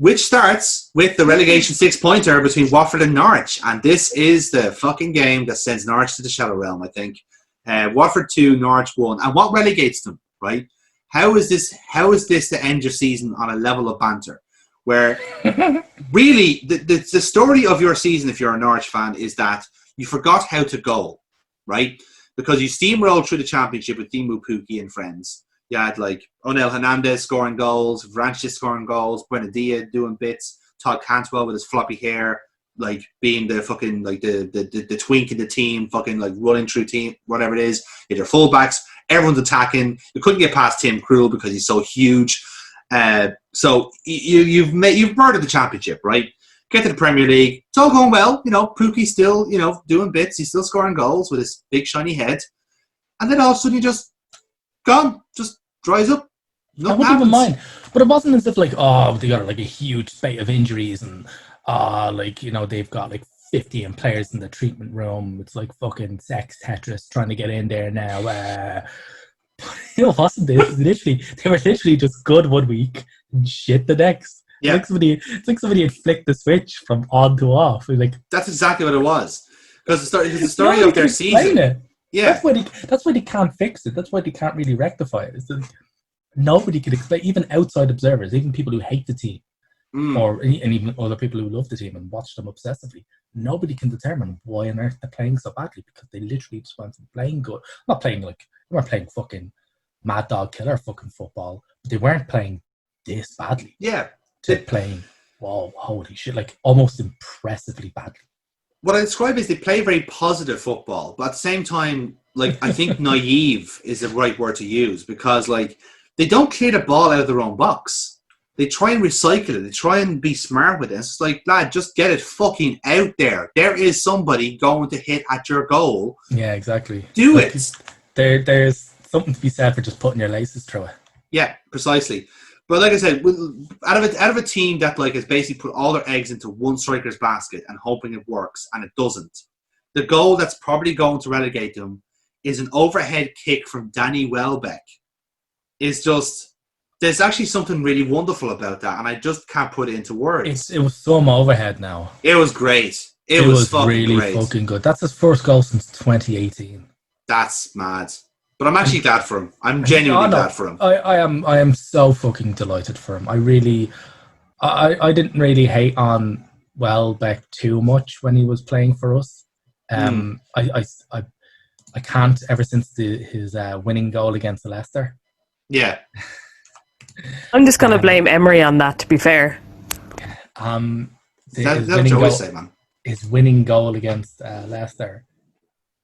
which starts with the relegation 6-pointer between Watford and Norwich. And this is the fucking game that sends Norwich to the Shallow Realm, I think. Watford 2, Norwich 1. And what relegates them, right? How is this to end your season on a level of banter? Where really the story of your season, if you're a Norwich fan, is that you forgot how to goal, right? Because you steamrolled through the championship with Timu Pukki and friends. You had like Onel Hernandez scoring goals, Vranches scoring goals, Buendia doing bits, Todd Cantwell with his floppy hair, like being the fucking like the twink in the team, fucking like running through team, whatever it is. You had your fullbacks, everyone's attacking. You couldn't get past Tim Krul because he's so huge. So you've murdered the championship, right? Get to the Premier League. It's all going well. You know, Pookie's still, you know, doing bits. He's still scoring goals with his big shiny head. And then all of a sudden you just gone. Just dries up. I wouldn't even mind. But it wasn't as if like, oh, they got like a huge spate of injuries and like, you know, they've got like 50 players in the treatment room. It's like fucking sex Tetris trying to get in there now. It wasn't this. They were literally just good one week and shit the next. Yeah. It's like somebody had flicked the switch from on to off. Like that's exactly what it was. Because the story of their season. It. Yeah. That's why they can't fix it. That's why they can't really rectify it. It's like, nobody can explain, even outside observers, even people who hate the team, and even other people who love the team and watch them obsessively. Nobody can determine why on earth they're playing so badly because they literally just went from playing good. Not playing like they weren't playing fucking mad dog killer fucking football, but they weren't playing this badly. Yeah. To playing, whoa, holy shit, like almost impressively badly. What I describe is they play very positive football, but at the same time, like I think naive is the right word to use because like they don't clear the ball out of their own box. They try and recycle it. They try and be smart with it. It's like, lad, just get it fucking out there. There is somebody going to hit at your goal. Yeah, exactly. Do it. There's something to be said for just putting your laces through it. Yeah, precisely. But like I said, out of a team that like has basically put all their eggs into one striker's basket and hoping it works, and it doesn't, the goal that's probably going to relegate them is an overhead kick from Danny Welbeck. Is just there's actually something really wonderful about that, and I just can't put it into words. It was some overhead now. It was great. It was fucking really great. Fucking good. That's his first goal since 2018. That's mad. But I'm actually glad for him. I'm genuinely glad for him. I am so fucking delighted for him. I didn't really hate on Welbeck too much when he was playing for us. I can't ever since his winning goal against Leicester. Yeah. I'm just going to blame Emery on that, to be fair. That's what you always say, man. His winning goal against Leicester,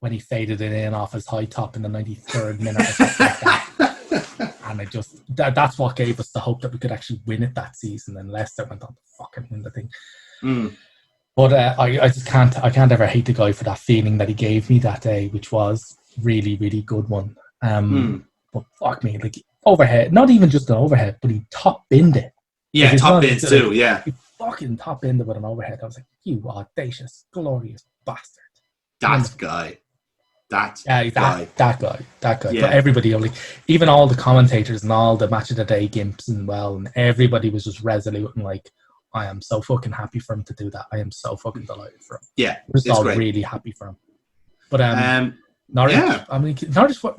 when he faded it in off his high top in the 93rd minute or something like that. And it just that's what gave us the hope that we could actually win it that season, and Leicester went on to fucking win the thing. But I just can't ever hate the guy for that feeling that he gave me that day, which was really, really good one. But fuck me, like overhead, not even just an overhead, but he top binned it. Yeah, like, top bins too, yeah. He fucking top binned it with an overhead. I was like, you audacious, glorious bastard. That guy. That guy. Yeah. But everybody, like, even all the commentators and all the Match of the Day gimps and everybody was just resolute and like, I am so fucking happy for him to do that. I am so fucking delighted for him. Yeah, we're just all great. Really happy for him. But Norwich, yeah. I mean,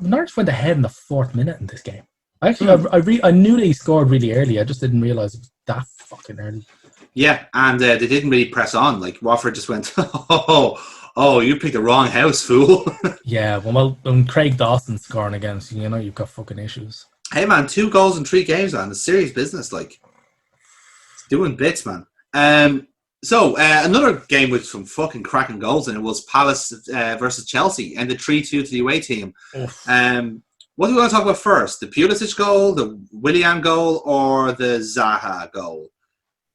Norwich went ahead in the 4th minute in this game. Actually, I knew they scored really early. I just didn't realize it was that fucking early. Yeah, and they didn't really press on. Like Watford just went, oh, you picked the wrong house, fool. Yeah, well, when Craig Dawson's scoring against you, you've got fucking issues. Hey, man, 2 goals in 3 games, man. It's serious business, like. It's doing bits, man. So, another game with some fucking cracking goals in it was Palace versus Chelsea, and the 3-2 to the away team. What do we want to talk about first? The Pulisic goal, the Willian goal, or the Zaha goal?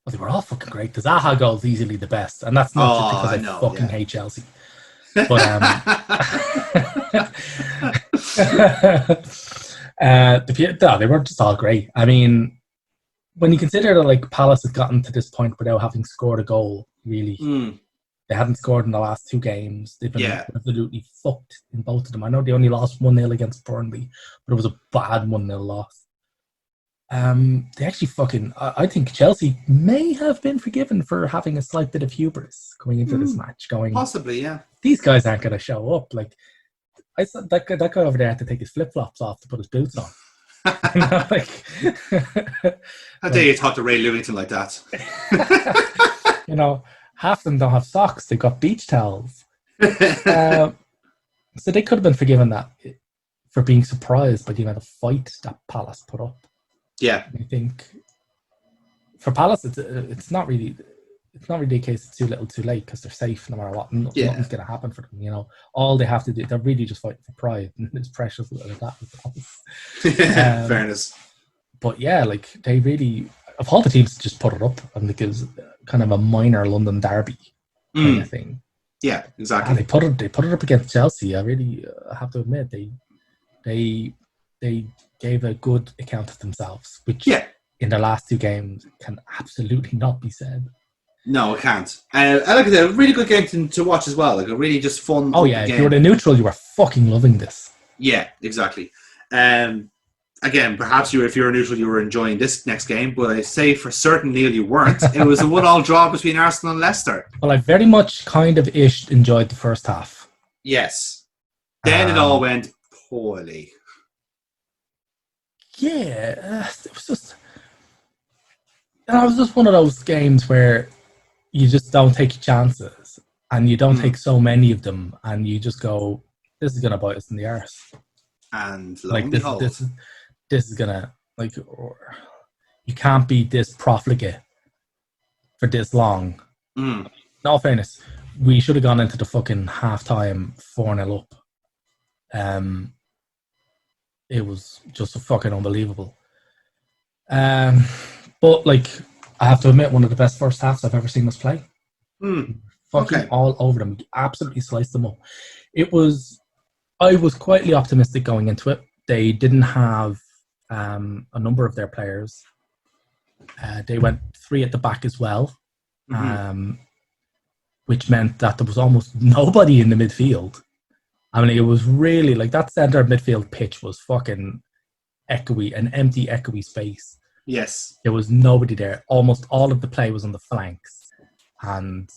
Well, they were all fucking great. The Zaha goal is easily the best, and that's not just because I fucking hate Chelsea. But they were just all great. I mean, when you consider that like Palace has gotten to this point without having scored a goal, really, they hadn't scored in the last 2 games. They've been absolutely fucked in both of them. I know they only lost 1-0 against Burnley, but it was a bad 1-0 loss. They actually fucking. I think Chelsea may have been forgiven for having a slight bit of hubris going into this match. Going, possibly, yeah. These guys aren't going to show up. Like, I saw that guy over there had to take his flip flops off to put his boots on. Like, how dare you talk to Ray Lewington like that? Half of them don't have socks. They've got beach towels. So they could have been forgiven that for being surprised by the amount of fight that Palace put up. Yeah, I think for Palace, it's not really a case it's too little, too late because they're safe no matter what. Nothing's going to happen for them. All they have to do, they're really just fighting for pride, and it's precious that that. Fairness. But yeah, like they really, of all the teams, just put it up, and it gives kind of a minor London derby kind of thing. Yeah, exactly. And they put it up against Chelsea. I really have to admit they gave a good account of themselves, which in the last two games can absolutely not be said. No, it can't. Like I said, a really good game to watch as well. Like a really just fun. Oh yeah, if you were the neutral, you were fucking loving this. Yeah, exactly. Again, perhaps if you were neutral, you were enjoying this next game. But I say for certain, Neil, you weren't. It was a 1-1 draw between Arsenal and Leicester. Well, I very much kind of enjoyed the first half. Yes. Then it all went poorly. Yeah, it was just. And it was just one of those games where you just don't take chances, and you don't take so many of them, and you just go, "This is gonna bite us in the arse." And like this is gonna you can't be this profligate for this long. In all fairness, we should have gone into the fucking half time 4-0 up. It was just fucking unbelievable. But like, I have to admit, one of the best first halves I've ever seen us play. Fucking all over them, absolutely sliced them up. I was quietly optimistic going into it. They didn't have a number of their players. They went 3 at the back as well, which meant that there was almost nobody in the midfield. I mean, it was really like that centre midfield pitch was fucking echoey, an empty echoey space. Yes. There was nobody there. Almost all of the play was on the flanks. And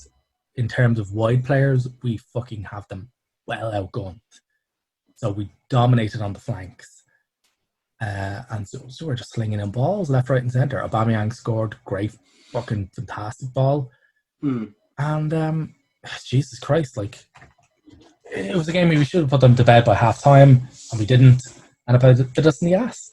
in terms of wide players, we fucking have them well outgunned. So we dominated on the flanks. And so we're just slinging in balls left, right and centre. Aubameyang scored great, fucking fantastic ball. And Jesus Christ, like, it was a game where we should have put them to bed by half time, and we didn't. And it bit us in the ass.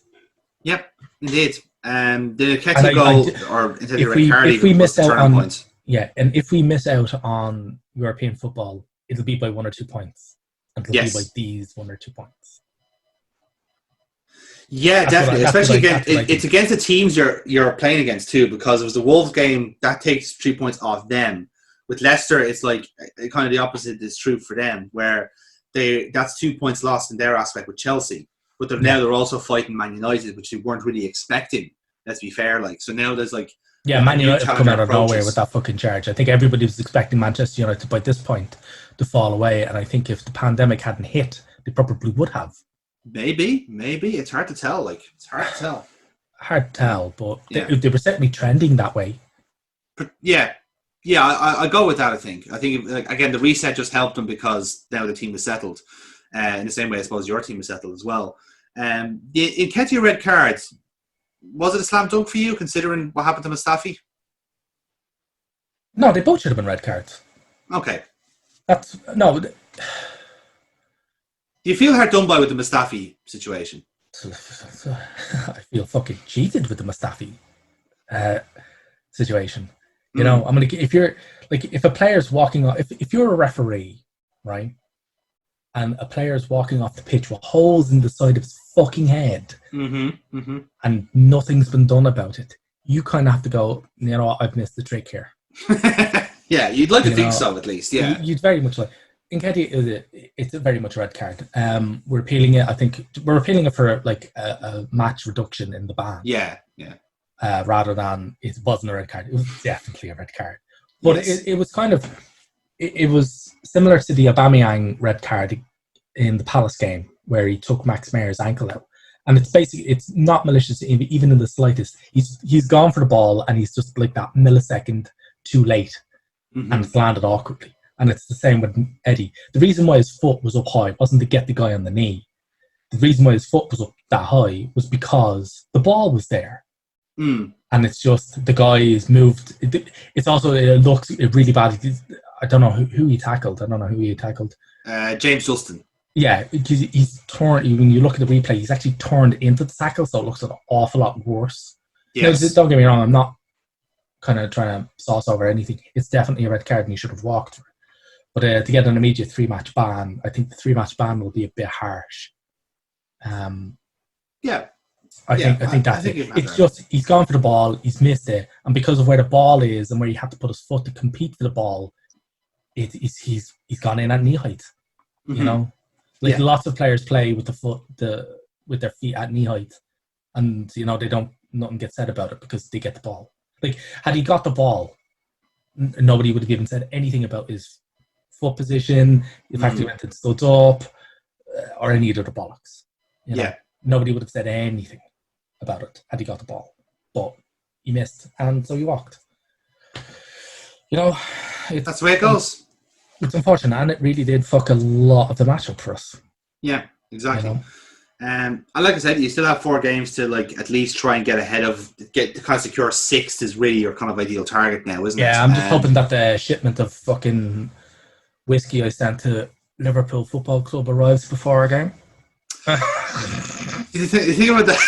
Yep, indeed. The Ketty goal, or if we miss out on point. Yeah, and if we miss out on European football, it'll be by 1 or 2 points. And it'll be by these 1 or 2 points. Yeah, definitely. Especially it's against the teams you're playing against too, because it was the Wolves game that takes 3 points off them. With Leicester, it's like kind of the opposite is true for them, where that's 2 points lost in their aspect with Chelsea. But now they're also fighting Man United, which they weren't really expecting. Let's be fair, like, so now there's like Man United have come out of nowhere with that fucking charge. I think everybody was expecting Manchester United by this point to fall away, and I think if the pandemic hadn't hit, they probably would have. Maybe it's hard to tell. Hard to tell, but they were certainly trending that way. Yeah, I go with that. I think like, again, the reset just helped them because now the team is settled. In the same way, I suppose your team is settled as well. In Nketiah red cards, was it a slam dunk for you, considering what happened to Mustafi? No, they both should have been red cards. Okay. Do you feel hard done by with the Mustafi situation? I feel fucking cheated with the Mustafi situation. You know, I'm gonna. If a player's walking off, if you're a referee, right, and a player's walking off the pitch with holes in the side of his fucking head, and nothing's been done about it, you kind of have to go, you know what, I've missed the trick here. Yeah, you'd like to think so, at least. Yeah, you'd very much like. Nketiah, it's a very much a red card. We're appealing it. I think we're appealing it for like a match reduction in the ban. Yeah. Rather than it wasn't a red card. It was definitely a red card. But it was kind of it was similar to the Aubameyang red card in the Palace game where he took Max Meyer's ankle out. And it's not malicious even in the slightest. He's gone for the ball and he's just like that millisecond too late, and it's landed awkwardly. And it's the same with Eddie. The reason why his foot was up high wasn't to get the guy on the knee. The reason why his foot was up that high was because the ball was there. And it's just the guy is moved. It looks really bad. I don't know who he tackled. James Justin. Yeah, he's turned. When you look at the replay, he's actually turned into the tackle, so it looks an awful lot worse. Yes. Now, don't get me wrong. I'm not kind of trying to sauce over anything. It's definitely a red card, and he should have walked for it. But to get an immediate 3-match ban, I think the 3-match ban will be a bit harsh. I think that's it. It's just he's gone for the ball, he's missed it, and because of where the ball is and where he had to put his foot to compete for the ball, he's gone in at knee height. You know, lots of players play with with their feet at knee height, and you know nothing gets said about it because they get the ball. Like had he got the ball, nobody would have even said anything about his foot position, the fact he went and stood up, or any of the bollocks. You know? Nobody would have said anything about it had he got the ball, but he missed, and so he walked. You know, that's the way it goes. It's unfortunate, and it really did fuck a lot of the matchup for us. Yeah, exactly. You know? And like I said, you still have 4 games to like at least try and get ahead of, get to kind of secure 6th is really your kind of ideal target now, isn't it? Yeah, I'm just hoping that the shipment of fucking whiskey I sent to Liverpool Football Club arrives before our game. You think about that?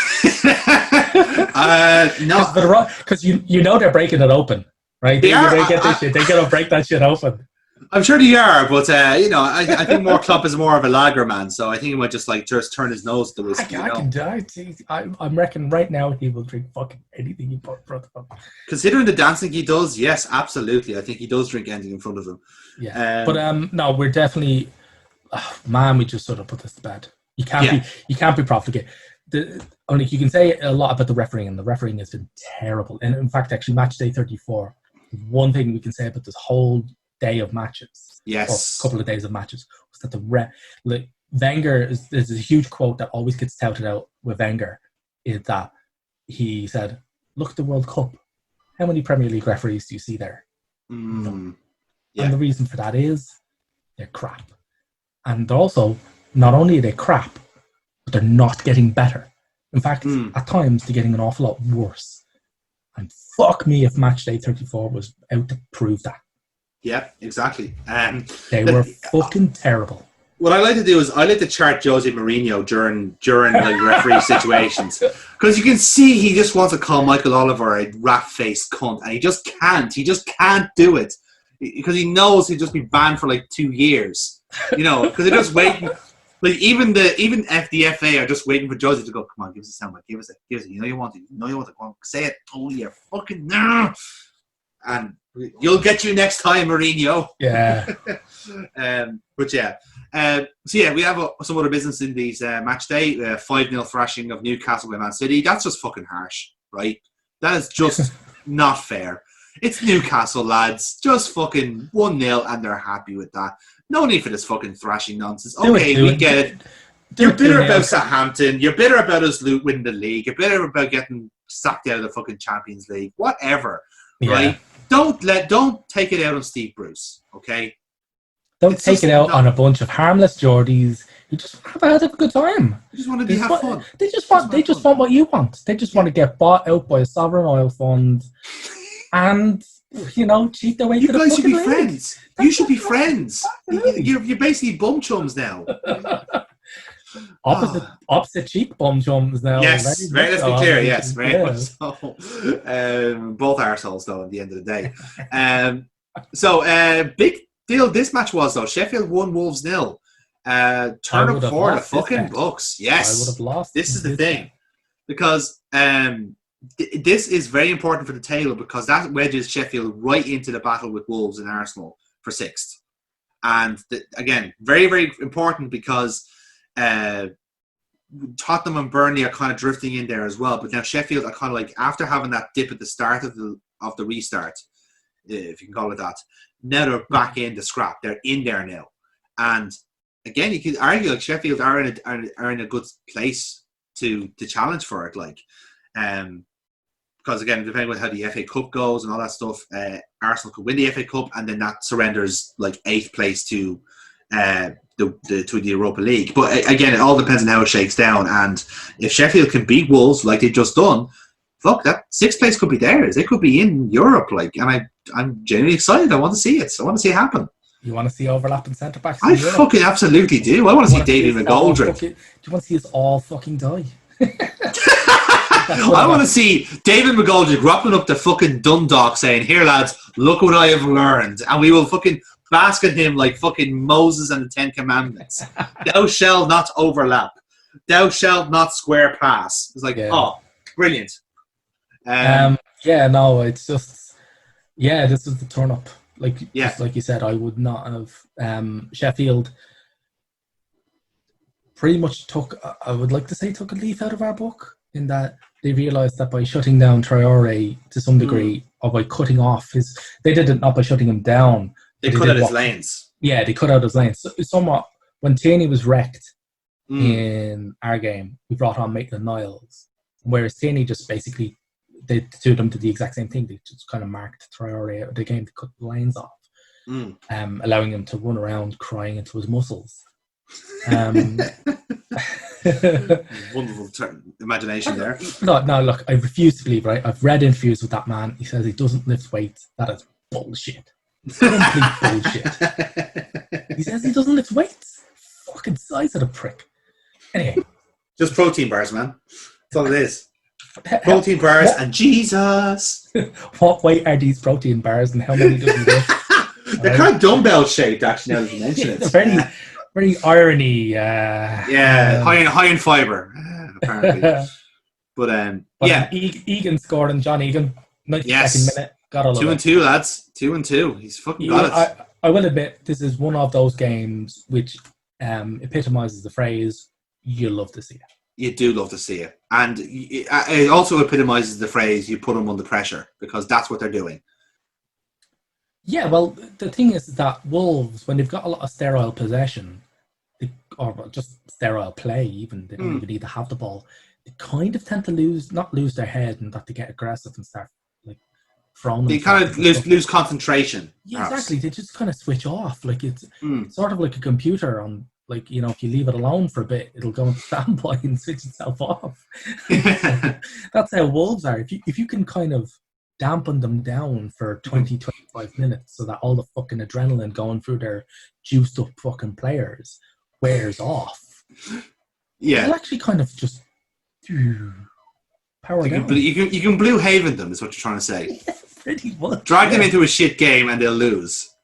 No, because you know they're breaking it open, right? They're gonna break that shit open. I'm sure they are, but you know, I think more Klopp is more of a lager man, so I think he might just turn his nose to the whiskey. I'm reckoning right now he will drink fucking anything you put in front of him. Considering the dancing he does, yes, absolutely. I think he does drink anything in front of him. Yeah, but no, we're definitely, man. We just sort of put this to bed. You can't be profligate. Only you can say a lot about the refereeing, and the refereeing has been terrible. And in fact, actually, Matchday 34. One thing we can say about this whole day of matches, or a couple of days of matches, was that Wenger there's a huge quote that always gets touted out with Wenger, is that he said, "Look at the World Cup. How many Premier League referees do you see there?" And the reason for that is they're crap, and also not only are they crap, but they're not getting better. In fact, at times they're getting an awful lot worse. And fuck me if Matchday 34 was out to prove that. Yeah, exactly. They were fucking terrible. What I like to do is I like to chart Jose Mourinho during like referee situations, because you can see he just wants to call Michael Oliver a rat-faced cunt, and he just can't. He just can't do it because he knows he'll just be banned for like 2 years. You know, because they're just waiting. Like even the FA are just waiting for Jose to go. Come on, give us a soundbite. Give us it. You know you want it. You know you want to go on. Say it. Oh, you're fucking no. And you'll get you next time, Mourinho. Yeah. But yeah. So yeah, we have some other business in these match day. 5-0 thrashing of Newcastle by Man City. That's just fucking harsh, right? That is just not fair. It's Newcastle, lads. Just fucking 1-0, and they're happy with that. No need for this fucking thrashing nonsense. Okay, we get it. You're bitter about Southampton. You're bitter about us winning the league. You're bitter about getting sucked out of the fucking Champions League. Whatever, right? Don't take it out on Steve Bruce. Okay. Don't take it out on a bunch of harmless Geordies who just have a good time. They just want to have fun. They just want what you want. They just want to get bought out by a sovereign oil fund and, you know, cheat their way to the fucking league. You guys should be friends. You should be friends. You're basically bum chums now. Opposite cheek bum chums now. Yes, right. Let's be clear. Yes, very much so. Both arseholes, though, at the end of the day. Big deal this match was, though. Sheffield won, Wolves 0. Turn up for the fucking Bucks. Yes. I would have lost. This is the thing. Because this is very important for the table, because that wedges Sheffield right into the battle with Wolves and Arsenal for 6th. And again, very, very important, because Tottenham and Burnley are kind of drifting in there as well. But now Sheffield are kind of like, after having that dip at the start of the restart, if you can call it that, now they're back in the scrap. They're in there now. And again, you could argue like Sheffield are in a good place to challenge for it. Like, because again, depending on how the FA Cup goes and all that stuff, Arsenal could win the FA Cup, and then that surrenders like 8th place to the Europa League. But again, it all depends on how it shakes down. And if Sheffield can beat Wolves like they've just done, fuck, that 6th place could be theirs. They could be in Europe. Like, and I'm genuinely excited. I want to see it. I want to see it happen. You want to see overlapping centre backs? I fucking absolutely do. I want to see David McGoldrick. Do you want to see us all fucking die? I want to see David McGoldrick wrapping up the fucking Dundalk saying, "Here, lads, look what I have learned," and we will fucking bask in him like fucking Moses and the 10 Commandments. Thou shalt not overlap. Thou shalt not square pass. It's like, oh, brilliant. It's just, this is the turn up. Like, just like you said, I would not have Sheffield pretty much took a leaf out of our book, in that they realised that by shutting down Traore to some degree, or by cutting off they did it not by shutting him down. They cut out his lanes. Yeah, they cut out his lanes. So, somewhat, when Tierney was wrecked in our game, we brought on Maitland-Niles, whereas Tierney just basically, the two of them did the exact same thing. They just kind of marked Traore out of the game to cut the lanes off, allowing him to run around crying into his muscles. Wonderful imagination there. No, look, I refuse to believe, right? I've read interviews with that man. He says he doesn't lift weights. That is bullshit. Complete bullshit. He says he doesn't lift weights. Fucking size of the prick. Anyway. Just protein bars, man. That's all it is. Protein bars and Jesus. What weight are these protein bars, and how many does he lift? They're kind of dumbbell shaped, actually, now that you mention it. Very irony. High in fibre, apparently. But Egan scored, and John Egan, 92nd minute, got all 2-2, lads. 2-2. He's fucking got it. I will admit, this is one of those games which epitomises the phrase, you love to see it. You do love to see it. And it also epitomises the phrase, you put them under pressure, because that's what they're doing. Yeah, well, the thing is that Wolves, when they've got a lot of sterile possession, or just sterile play even, they don't even need to have the ball, they kind of tend to not lose their head, and that they get aggressive and start like throwing. They kind of lose concentration. Yeah, exactly. They just kind of switch off. Like it's sort of like a computer on, like, you know, if you leave it alone for a bit, it'll go into standby and switch itself off. That's how Wolves are. If you can kind of dampen them down for 20-25 minutes so that all the fucking adrenaline going through their juiced up fucking players wears off. Yeah. They'll actually kind of just power down. You can Blue Haven them, is what you're trying to say. Yeah, pretty much. Drag them into a shit game and they'll lose.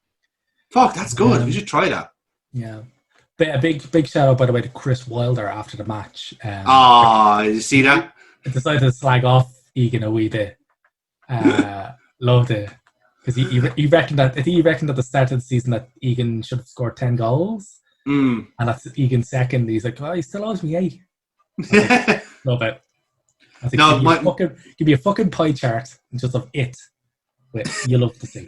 Fuck, that's good. We should try that. Yeah. But a big shout out, by the way, to Chris Wilder after the match. You see that? He decided to slag off Egan a wee bit. Loved it, because he reckoned that at the start of the season that Egan should have scored 10 goals, and that's Egan's second. He's like, "Oh, he still owes me 8." Like, love it. I think give me a fucking pie chart and just of it. You love to see.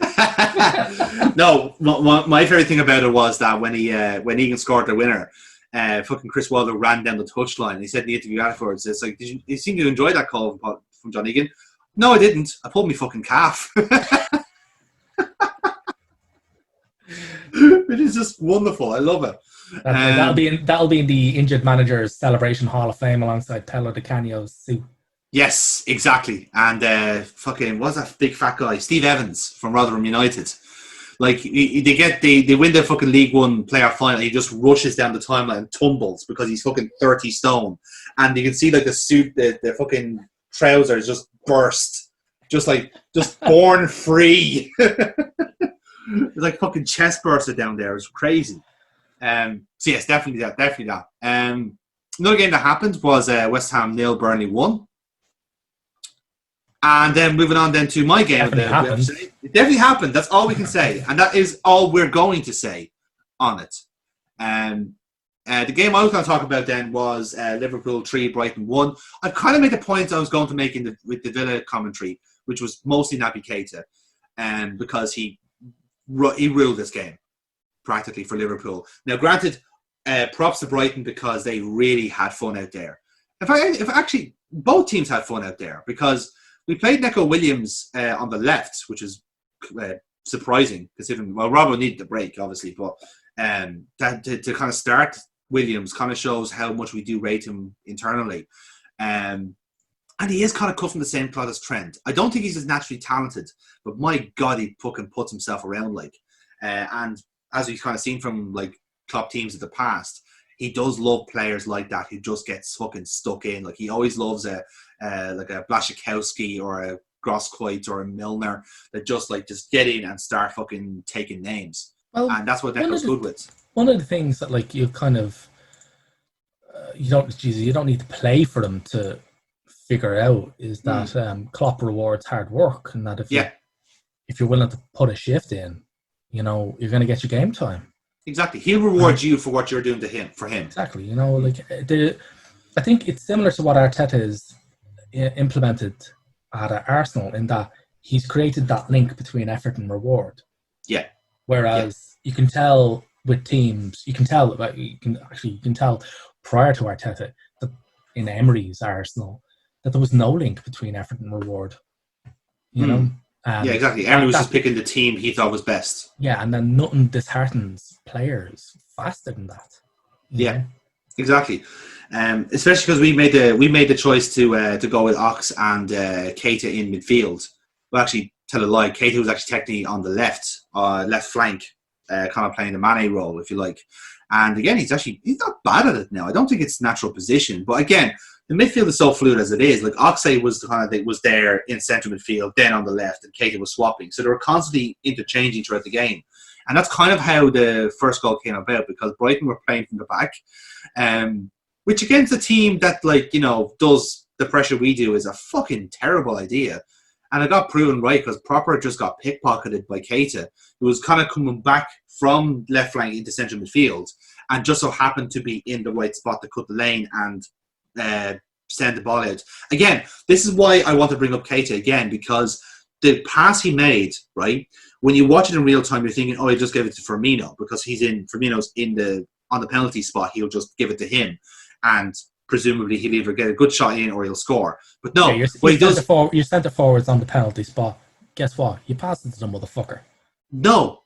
No, my favorite thing about it was that when Egan scored the winner, fucking Chris Wilder ran down the touchline. He said in the interview afterwards, "It's like, did you seem to enjoy that call from John Egan?" No, I didn't. I pulled my fucking calf. It is just wonderful. I love it. That'll be in the Injured Managers Celebration Hall of Fame alongside Paolo Di Canio's suit. Yes, exactly. And fucking, what's that big fat guy? Steve Evans from Rotherham United. Like, they win their fucking League One playoff final. He just rushes down the timeline and tumbles because he's fucking 30 stone. And you can see like the suit, the fucking trousers just burst, just born free. It's like fucking chest burster down there. It's crazy. So yes, definitely that. Another game that happened was West Ham 0, Burnley 1. And then moving on then to my game. It definitely happened. That's all we can say, and that is all we're going to say on it. The game I was going to talk about then was Liverpool 3, Brighton 1. I kind of made the point I was going to make with the Villa commentary, which was mostly Naby Keita, because he ruled this game practically for Liverpool. Now, granted, props to Brighton because they really had fun out there. if actually both teams had fun out there, because we played Neco Williams on the left, which is surprising considering, well, Robbo needed the break, obviously, but that to kind of start Williams kind of shows how much we do rate him internally. And he is kind of cut from the same cloth as Trent. I don't think he's as naturally talented, but my God, he fucking puts himself around like. And as we've kind of seen from like club teams of the past, he does love players like that who just gets fucking stuck in. Like he always loves a Blaszczykowski or a Grosskreutz or a Milner that just get in and start fucking taking names. Well, and that's what Neco's good with. One of the things that like you kind of you don't need to play for them to figure out is that Klopp rewards hard work, and that if you're willing to put a shift in, you're going to get your game time. Exactly, he'll reward you for what you're doing to him. For him, exactly. I think it's similar to what Arteta has implemented at Arsenal, in that he's created that link between effort and reward. Yeah. Whereas you can tell with teams, you can tell prior to Arteta that in Emery's Arsenal that there was no link between effort and reward. You know. Yeah, exactly. Emery was just picking the team he thought was best. Yeah, and then nothing disheartens players faster than that. Yeah, exactly. Especially because we made the choice to go with Ox and Keita in midfield. Well, actually, tell a lie. Keita was actually technically on the left flank, kind of playing the Mane role, if you like. And again, he's not bad at it now. I don't think it's natural position, but again, the midfield is so fluid as it is. Like Oxlade was there in centre midfield, then on the left, and Keita was swapping. So they were constantly interchanging throughout the game. And that's kind of how the first goal came about, because Brighton were playing from the back, which against a team that does the pressure we do is a fucking terrible idea. And it got proven right, because Proper just got pickpocketed by Keita, who was kind of coming back from left flank into central midfield, and just so happened to be in the right spot to cut the lane and send the ball out. Again, this is why I want to bring up Keita again, because the pass he made, right, when you watch it in real time, you're thinking, oh, he just gave it to Firmino, because Firmino's on the penalty spot, he'll just give it to him, and presumably he'll either get a good shot in or he'll score. But no, you centre forwards on the penalty spot. Guess what? You passed it to the motherfucker. No.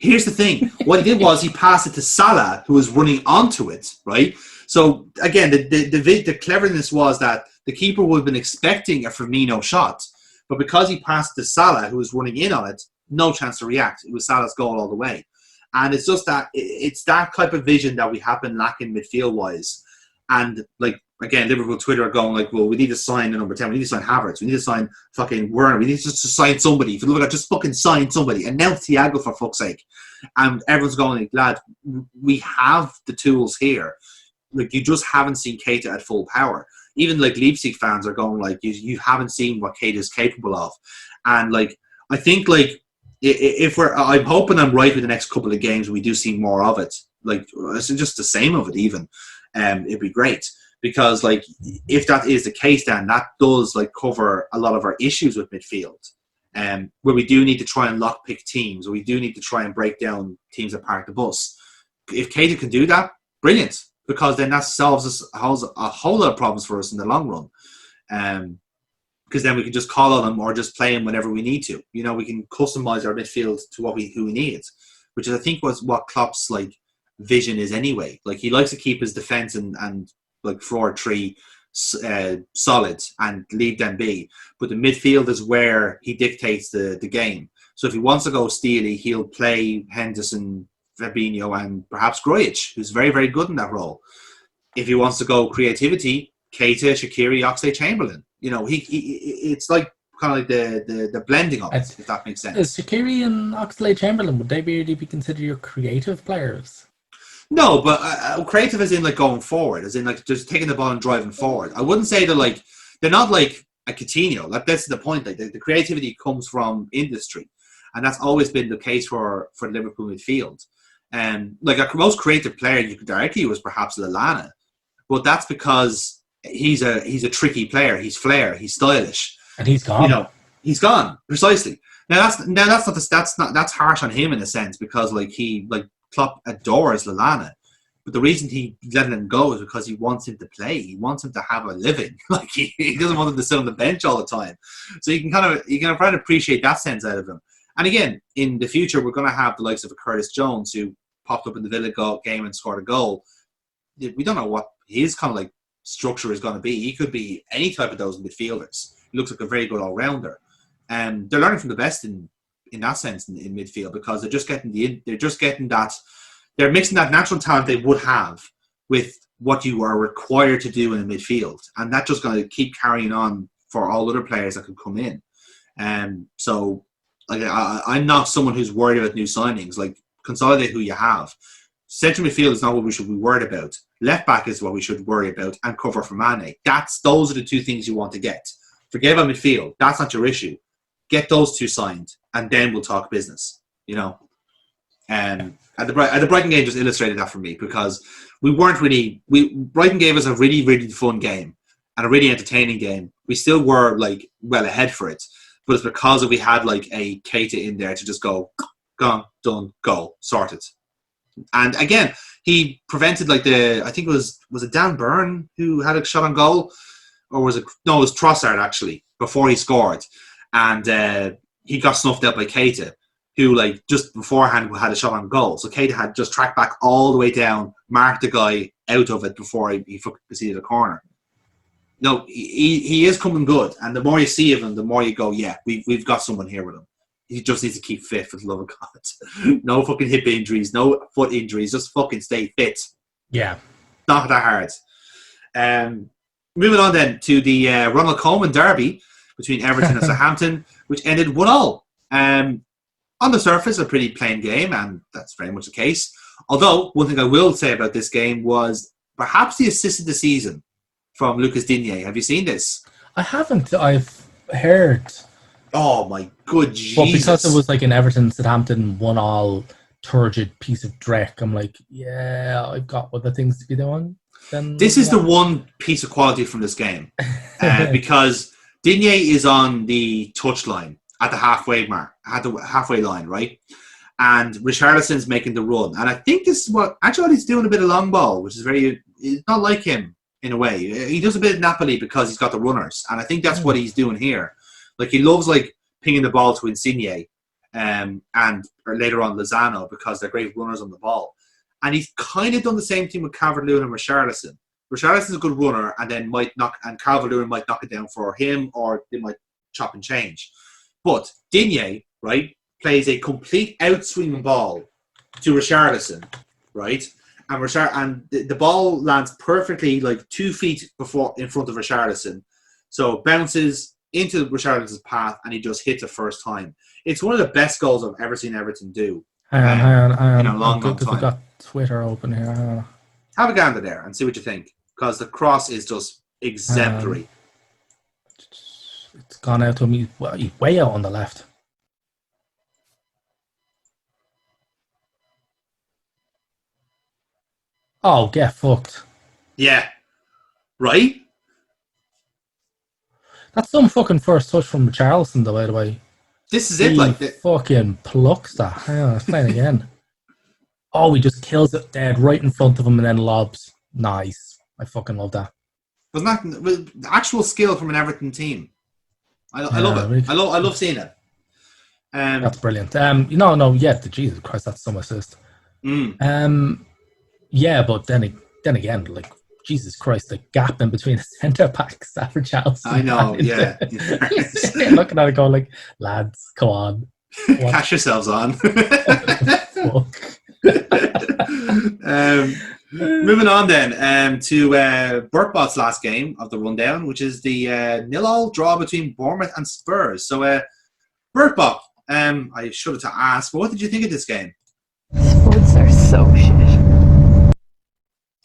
Here's the thing. What he did was he passed it to Salah, who was running onto it, right? So, again, the cleverness was that the keeper would have been expecting a Firmino shot, but because he passed to Salah, who was running in on it, no chance to react. It was Salah's goal all the way. And it's just that it's that type of vision that we have been lacking midfield-wise. And, again, Liverpool Twitter are going well, we need to sign the number 10. We need to sign Havertz. We need to sign fucking Werner. We need to sign somebody. If you look at just fucking sign somebody. Announce Thiago, for fuck's sake. And everyone's going lad, we have the tools here. You just haven't seen Keita at full power. Even Leipzig fans are going you haven't seen what Keita is capable of. And I think I'm hoping I'm right with the next couple of games, we do see more of it. It's just the same of it even. It'd be great. Because if that is the case, then that does cover a lot of our issues with midfield, where we do need to try and lockpick teams, or we do need to try and break down teams that park the bus. If Keita can do that, brilliant, because then that solves a whole lot of problems for us in the long run. Because then we can just call on him or just play him whenever we need to. We can customize our midfield to who we need, which is I think was what Klopp's vision is anyway. He likes to keep his defense and forward three solid and leave them be, but the midfield is where he dictates the game. So if he wants to go steely, he'll play Henderson, Fabinho, and perhaps Grujic, who's very, very good in that role. If he wants to go creativity, Keita, Shaqiri, Oxlade-Chamberlain. It's kind of the blending of it, if that makes sense. Is Shaqiri and Oxlade-Chamberlain, would they really be considered your creative players? No, but creative as in going forward, as in just taking the ball and driving forward. I wouldn't say they're not like a Coutinho. That's the point. The creativity comes from industry, and that's always been the case for the Liverpool midfield. Our most creative player you could argue was perhaps Lallana, but that's because he's a tricky player. He's flair. He's stylish, and he's gone. He's gone precisely. That's harsh on him in a sense, because Klopp adores Lallana, But the reason he letting him go is because he wants him to play. He wants him to have a living. Like he doesn't want him to sit on the bench all the time. So you can try to appreciate that sense out of him. And again, in the future, we're going to have the likes of a Curtis Jones who popped up in the Villa game and scored a goal. We don't know what his kind of like structure is going to be. He could be any type of those midfielders. He looks like a very good all-rounder. And they're learning from the best in that sense in midfield, because they're just getting they're mixing that natural talent they would have with what you are required to do in a midfield. And that's just going to keep carrying on for all other players that could come in. So like I'm not someone who's worried about new signings. Like, consolidate who you have. Central midfield is not what we should be worried about. Left back is what we should worry about, and cover for Mane. Those are the two things you want to get. Forget about midfield. That's not your issue. Get those two signed, and then we'll talk business. You know, and the Brighton game just illustrated that for me, because Brighton gave us a really, really fun game and a really entertaining game. We still were like well ahead for it, but it's because we had like a Keita in there to just go, gone, done, goal, sorted. And again, he prevented I think it was it Dan Burn who had a shot on goal, or was it? No, it was Trossard actually before he scored, and he got snuffed out by Keita, who like just beforehand had a shot on goal. So Keita had just tracked back all the way down, marked the guy out of it before he conceded a corner. No, he is coming good, and the more you see of him, the more you go, yeah, we've got someone here with him. He just needs to keep fit, for the love of God. No fucking hip injuries, no foot injuries, just fucking stay fit. Yeah. Not that hard. Moving on then to the Ronald Koeman derby between Everton and Southampton, which ended 1-1. On the surface, a pretty plain game, and that's very much the case. Although, one thing I will say about this game was perhaps the assist of the season from Lucas Digne. Have you seen this? I haven't. I've heard. Oh my good Jesus. Well, because it was like an Everton Southampton 1-1 turgid piece of dreck, I'm like, yeah, I've got other things to be doing. This is the one piece of quality from this game, because Digne is on the touchline at the halfway mark, at the halfway line, right? And Richarlison's making the run, and I think this is what Ancelotti's doing, a bit of long ball, which is it's not like him in a way. He does a bit of Napoli because he's got the runners, and I think that's what he's doing here. Like, he loves like pinging the ball to Insigne, or later on Lozano, because they're great runners on the ball. And he's kind of done the same thing with Calvert-Lewin and Richarlison. Richarlison's a good runner, and then Calvert-Lewin might knock it down for him, or they might chop and change. But Digne, right, plays a complete outswinging ball to Richarlison, right? And the ball lands perfectly like 2 feet in front of Richarlison. So bounces into Richarlison's path, and he just hits it first time. It's one of the best goals I've ever seen Everton do. Hang on. In a long time. I've got Twitter open here. Have a gander there and see what you think, because the cross is just exemplary. It's gone out to me. Well, he's way out on the left. Oh, get fucked. Yeah. Right? That's some fucking first touch from Richarlison, though, by the way. This is it, He fucking plucks that. Hang on, let's play it again. Oh, he just kills it dead right in front of him and then lobs. Nice. I fucking love that. Wasn't that actual skill from an Everton team? I love it. Really. I love seeing it. That's brilliant. Jesus Christ, that's some assist. Yeah, but then again, like, Jesus Christ, the gap in between the centre backs, Stafford Chelsea. I know, yeah. Looking at it going like, lads, come on. Cash yourselves on. Moving on then to Burtbot's last game of the rundown, which is the 0-0 draw between Bournemouth and Spurs. So, Burtbot, I should have to ask, but what did you think of this game? Sports are so shit.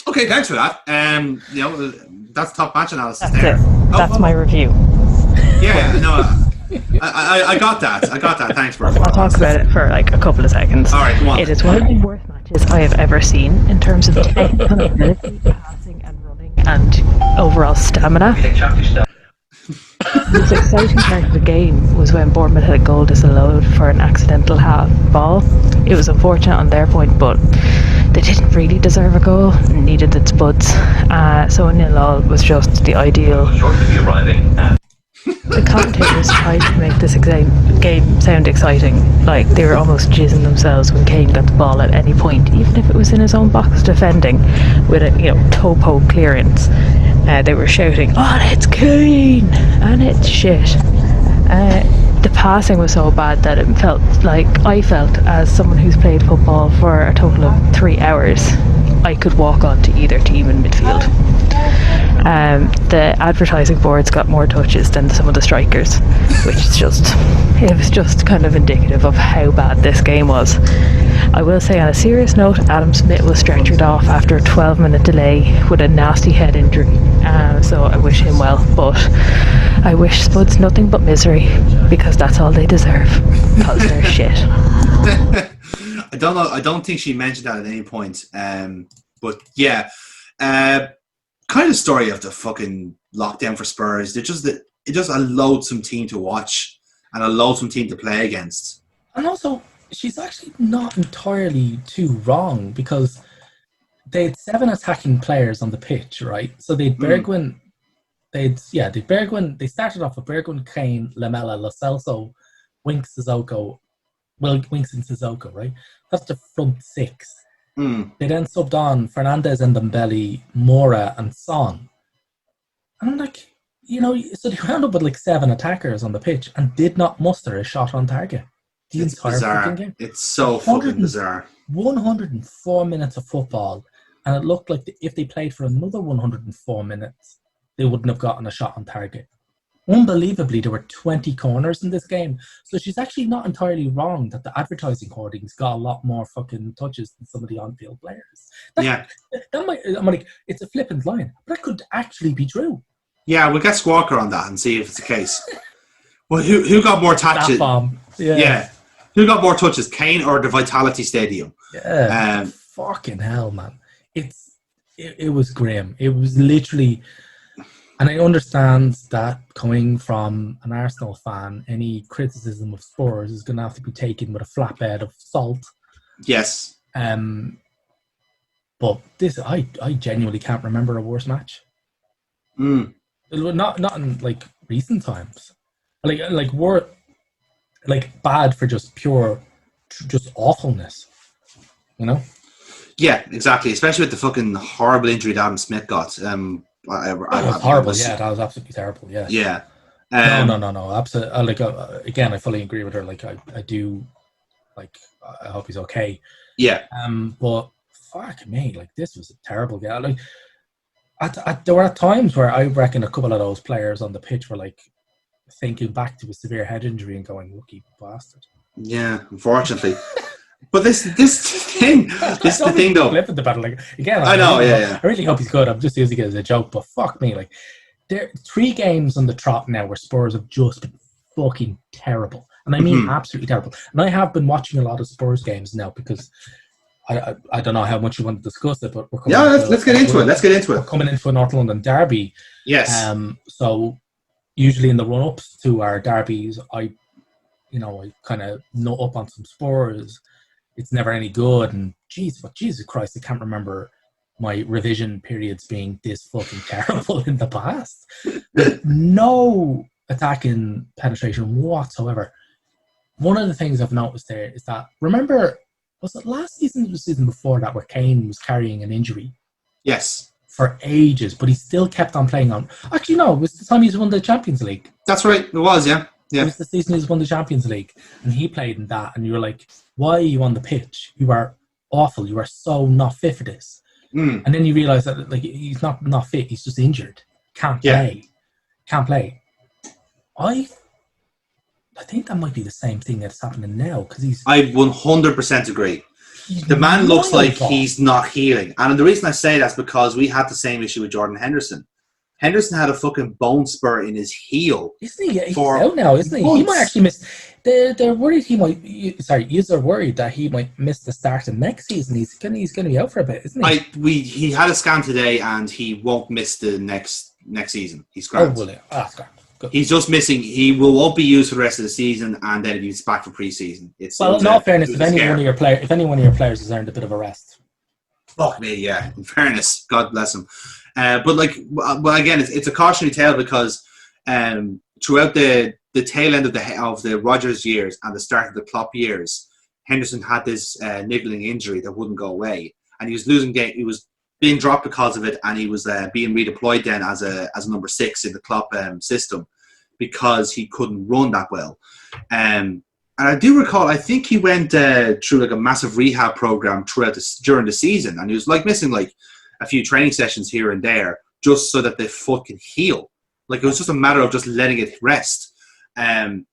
Okay, thanks for that. That's top match analysis. That's there. it. That's my review. Yeah, no, I got that. Thanks, Burtbot. I'll talk about it for like a couple of seconds. All right, come on. It is one of the worst matches I have ever seen in terms of technical ability, passing and running, and overall stamina. The most exciting part of the game was when Bournemouth had a goal disallowed for an accidental half ball. It was unfortunate on their point, but They didn't really deserve a goal, needed its Spuds. So a 0-0 was just the ideal. The commentators tried to make this game sound exciting, like they were almost jizzing themselves when Kane got the ball at any point, even if it was in his own box defending with a topo clearance. They were shouting, "Oh, it's Kane!" and it's shit. The passing was so bad that it felt like I felt, as someone who's played football for a total of 3 hours, I could walk on to either team in midfield. The advertising boards got more touches than some of the strikers, which is it was just kind of indicative of how bad this game was. I will say, on a serious note, Adam Smith was stretchered off after a 12-minute delay with a nasty head injury, so I wish him well, but I wish Spuds nothing but misery, because that's all they deserve, because they're shit. I don't know. I don't think she mentioned that at any point. But yeah, kind of story of the fucking lockdown for Spurs. It's just a loathsome team to watch and a loathsome team to play against. And also, she's actually not entirely too wrong, because they had 7 attacking players on the pitch, right? So they'd Bergwijn. They started off with Bergwijn, Kane, Lamela, Lo Celso, Winks, Sissoko. Well, Winks and Sissoko, right? That's the front 6. They then subbed on Fernandes and Ndombele, Mora and Son. And I'm like, so they wound up with like 7 attackers on the pitch and did not muster a shot on target. It's bizarre. Game. It's so fucking bizarre. 104 minutes of football, and it looked like if they played for another 104 minutes, they wouldn't have gotten a shot on target. Unbelievably, there were 20 corners in this game. So she's actually not entirely wrong that the advertising hoardings got a lot more fucking touches than some of the on-field players. I'm like, it's a flippant line, but that could actually be true. Yeah, we'll get Squawker on that and see if it's the case. Well, who got more touches? Yeah. Who got more touches, Kane or the Vitality Stadium? Yeah. Fucking hell, man. It was grim. It was literally... And I understand that coming from an Arsenal fan, any criticism of Spurs is going to have to be taken with a flatbed of salt. Yes. But this, I genuinely can't remember a worse match. Not in like recent times. Like bad for just pure, just awfulness. Yeah, exactly. Especially with the fucking horrible injury that Adam Smith got. That was horrible. Yeah, that was absolutely terrible. Yeah. Yeah. No. Absolutely. Again, I fully agree with her. Like, I do. Like, I hope he's okay. Yeah. But fuck me, like this was a terrible game. Like, there were times where I reckon a couple of those players on the pitch were like thinking back to a severe head injury and going, "Lucky bastard." Yeah, unfortunately. But this thing though. Flipping the battle, like again. I know, yeah. I really hope he's good. I'm just using it as a joke, but fuck me, like there 3 games on the trot now where Spurs have just been fucking terrible, and I mean absolutely terrible. And I have been watching a lot of Spurs games now because I don't know how much you want to discuss it, but we're coming let's get into it. Let's get into it. We're coming into a North London derby. Yes. So usually in the run-ups to our derbies, I kind of nut up on some Spurs. It's never any good, and Jesus Christ, I can't remember my revision periods being this fucking terrible in the past. No attacking penetration whatsoever. One of the things I've noticed there is that, remember, was it last season or the season before that where Kane was carrying an injury? Yes. For ages, but he still kept on playing on. Actually, no, it was the time he's won the Champions League. That's right, it was, yeah. It was the season he's won the Champions League, and he played in that, and you were like, why are you on the pitch? You are awful. You are so not fit for this. And then you realise that like he's not fit. He's just injured. Can't play. I think that might be the same thing that's happening now because he's. I 100% agree. The man looks like he's not healing, and the reason I say that's because we had the same issue with Jordan Henderson. Henderson had a fucking bone spur in his heel. Isn't he? He's out now, isn't he? Months. He might actually miss. They're worried he might. You're worried that he might miss the start of next season. He's going to be out for a bit, isn't he? He had a scan today, and he won't miss the next season. He's grand. Oh, will he? That's grand. Good. He's just missing. He won't be used for the rest of the season, and then he's back for pre-season. In all fairness, if any one of your players has earned a bit of a rest, Fuck me, yeah. In fairness, God bless him. But like, well, again, it's a cautionary tale because throughout the tail end of the Rodgers years and the start of the Klopp years, Henderson had this niggling injury that wouldn't go away, and he was losing game. He was being dropped because of it, and he was being redeployed then as a number 6 in the Klopp system because he couldn't run that well. And I do recall, I think he went through like a massive rehab program during the season, and he was like missing like a few training sessions here and there just so that the foot can heal. Like it was just a matter of just letting it rest. And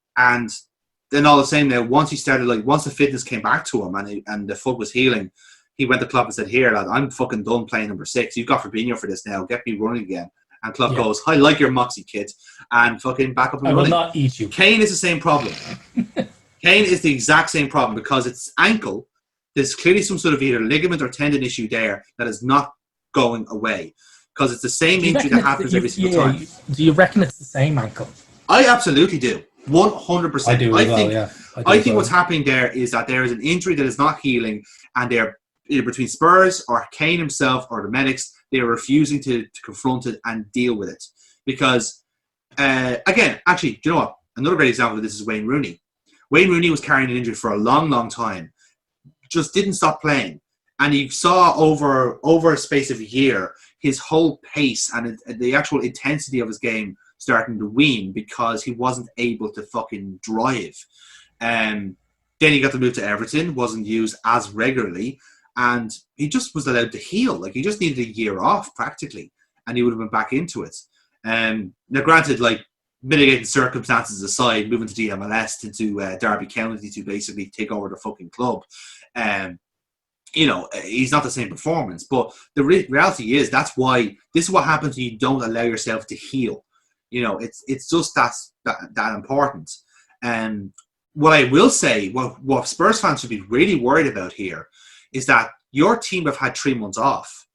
then all the same now, once the fitness came back to him and the foot was healing, he went to Klopp and said, "Here, lad, I'm fucking done playing number 6. You've got Fabinho for this now. Get me running again." And Klopp goes, "I like your moxie, kid," and fucking back up and running. I will not eat you. Kane is the same problem. Kane is the exact same problem because it's ankle. There's clearly some sort of either ligament or tendon issue there that is not going away because it's the same injury that happens every single time. Do you reckon it's the same ankle? I absolutely do. 100%. I do I think what's happening there is that there is an injury that is not healing, and they're either between Spurs or Kane himself or the medics, they are refusing to confront it and deal with it. Because, again, actually, do you know what? Another great example of this is Wayne Rooney. Wayne Rooney was carrying an injury for a long, long time. Just didn't stop playing. And you saw over a space of a year, his whole pace and the actual intensity of his game starting to wane because he wasn't able to fucking drive. Then he got the move to Everton, wasn't used as regularly, and he just was allowed to heal. Like, he just needed a year off, practically, and he would have been back into it. Now, granted, like, mitigating circumstances aside, moving to DMLS to Derby County to basically take over the fucking club, he's not the same performance. But the reality is this is what happens when you don't allow yourself to heal. It's just that important. What I will say, what Spurs fans should be really worried about here is that your team have had 3 months off.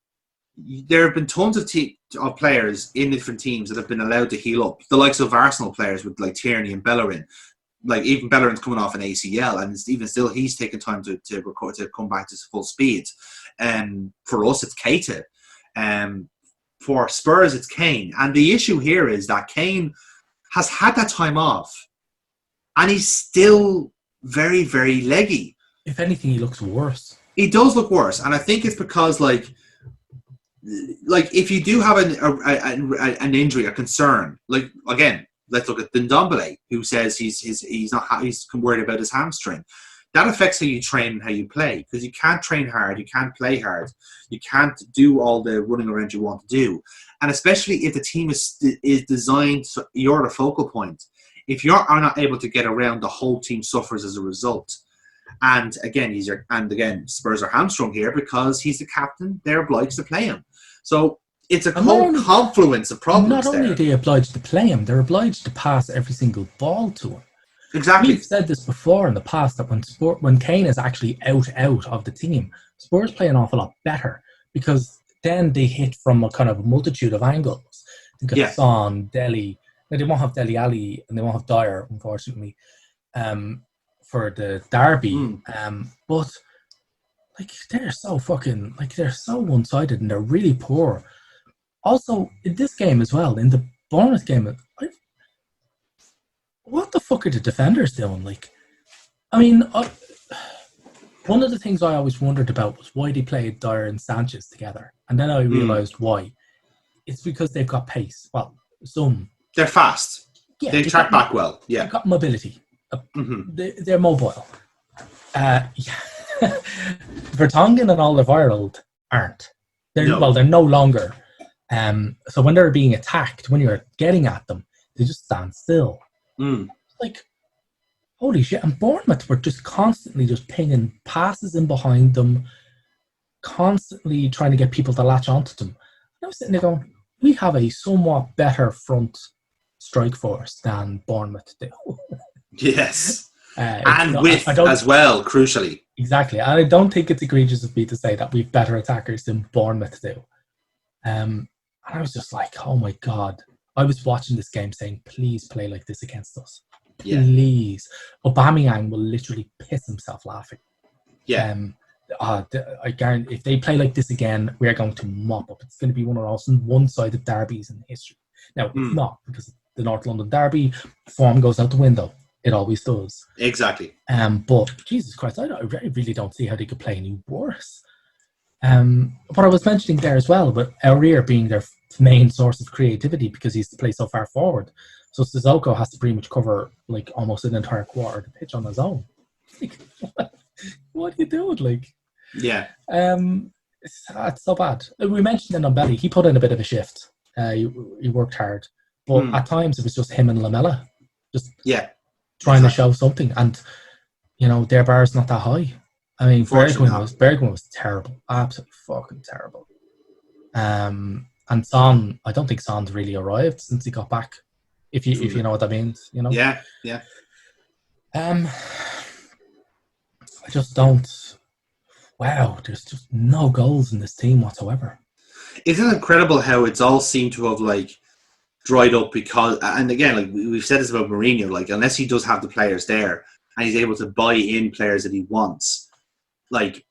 There have been tons of players in different teams that have been allowed to heal up. The likes of Arsenal players with like Tierney and Bellerin. Like even Bellerin's coming off an ACL, and even still he's taken time to come back to full speed. For us, it's Keita. For Spurs, it's Kane. And the issue here is that Kane has had that time off, and he's still very, very leggy. If anything, he looks worse. He does look worse, and I think it's because like if you do have an injury, a concern, like again, let's look at Ndombele, who says he's worried about his hamstring. That affects how you train and how you play, because you can't train hard, you can't play hard, you can't do all the running around you want to do, and especially if the team is designed so you're the focal point. If you are not able to get around, the whole team suffers as a result. And again, Spurs are hamstrung here because he's the captain. They're obliged to play him. So it's a confluence of problems. Not only are they obliged to play him, they're obliged to pass every single ball to him. Exactly. We've said this before in the past that when Kane is actually out of the team, Spurs play an awful lot better because then they hit from a kind of a multitude of angles. They've got Son, Dele. Now, they won't have Dele Alli and they won't have Dyer, unfortunately, for the derby. But like they're so one-sided and they're really poor. Also, in this game as well, in the Bournemouth game, what the fuck are the defenders doing? Like, I mean, one of the things I always wondered about was why they played Dyer and Sanchez together. And then I realised why. It's because they've got pace. Well, they're fast. Yeah, they track back well. Yeah. They've got mobility. They're mobile. Vertonghen and Alderweireld aren't. They're no longer. So when they're being attacked, when you're getting at them, they just stand still. Like, holy shit. And Bournemouth were just constantly just pinging passes in behind them, constantly trying to get people to latch onto them. And I was sitting there going, we have a somewhat better front strike force than Bournemouth do. Yes. And width as well, crucially. Exactly. And I don't think it's egregious of me to say that we've better attackers than Bournemouth do. And I was just like, oh my God. I was watching this game saying, please play like this against us. Please. Yeah. Aubameyang will literally piss himself laughing. Yeah. I guarantee if they play like this again, we're going to mop up. It's going to be one of those one-sided derbies in history. Now, it's not, because the North London derby form goes out the window. It always does. Exactly. But Jesus Christ, I really don't see how they could play any worse. What I was mentioning there as well, but Aurier being their main source of creativity because he's to play so far forward. So Sissoko has to pretty much cover like almost an entire quarter of the pitch on his own. Like, what are you doing? Like, yeah, it's so bad. We mentioned it on Belly. He put in a bit of a shift. He worked hard, but at times it was just him and Lamella, just trying to show something. And you know their bar is not that high. I mean, Bergwijn was terrible, absolutely fucking terrible. And Son, I don't think Son's really arrived since he got back. If you know what that means, you know. Yeah. I just don't. Wow, there's just no goals in this team whatsoever. Isn't it incredible how it's all seemed to have like dried up because, and again, like we've said this about Mourinho, like unless he does have the players there and he's able to buy in players that he wants, like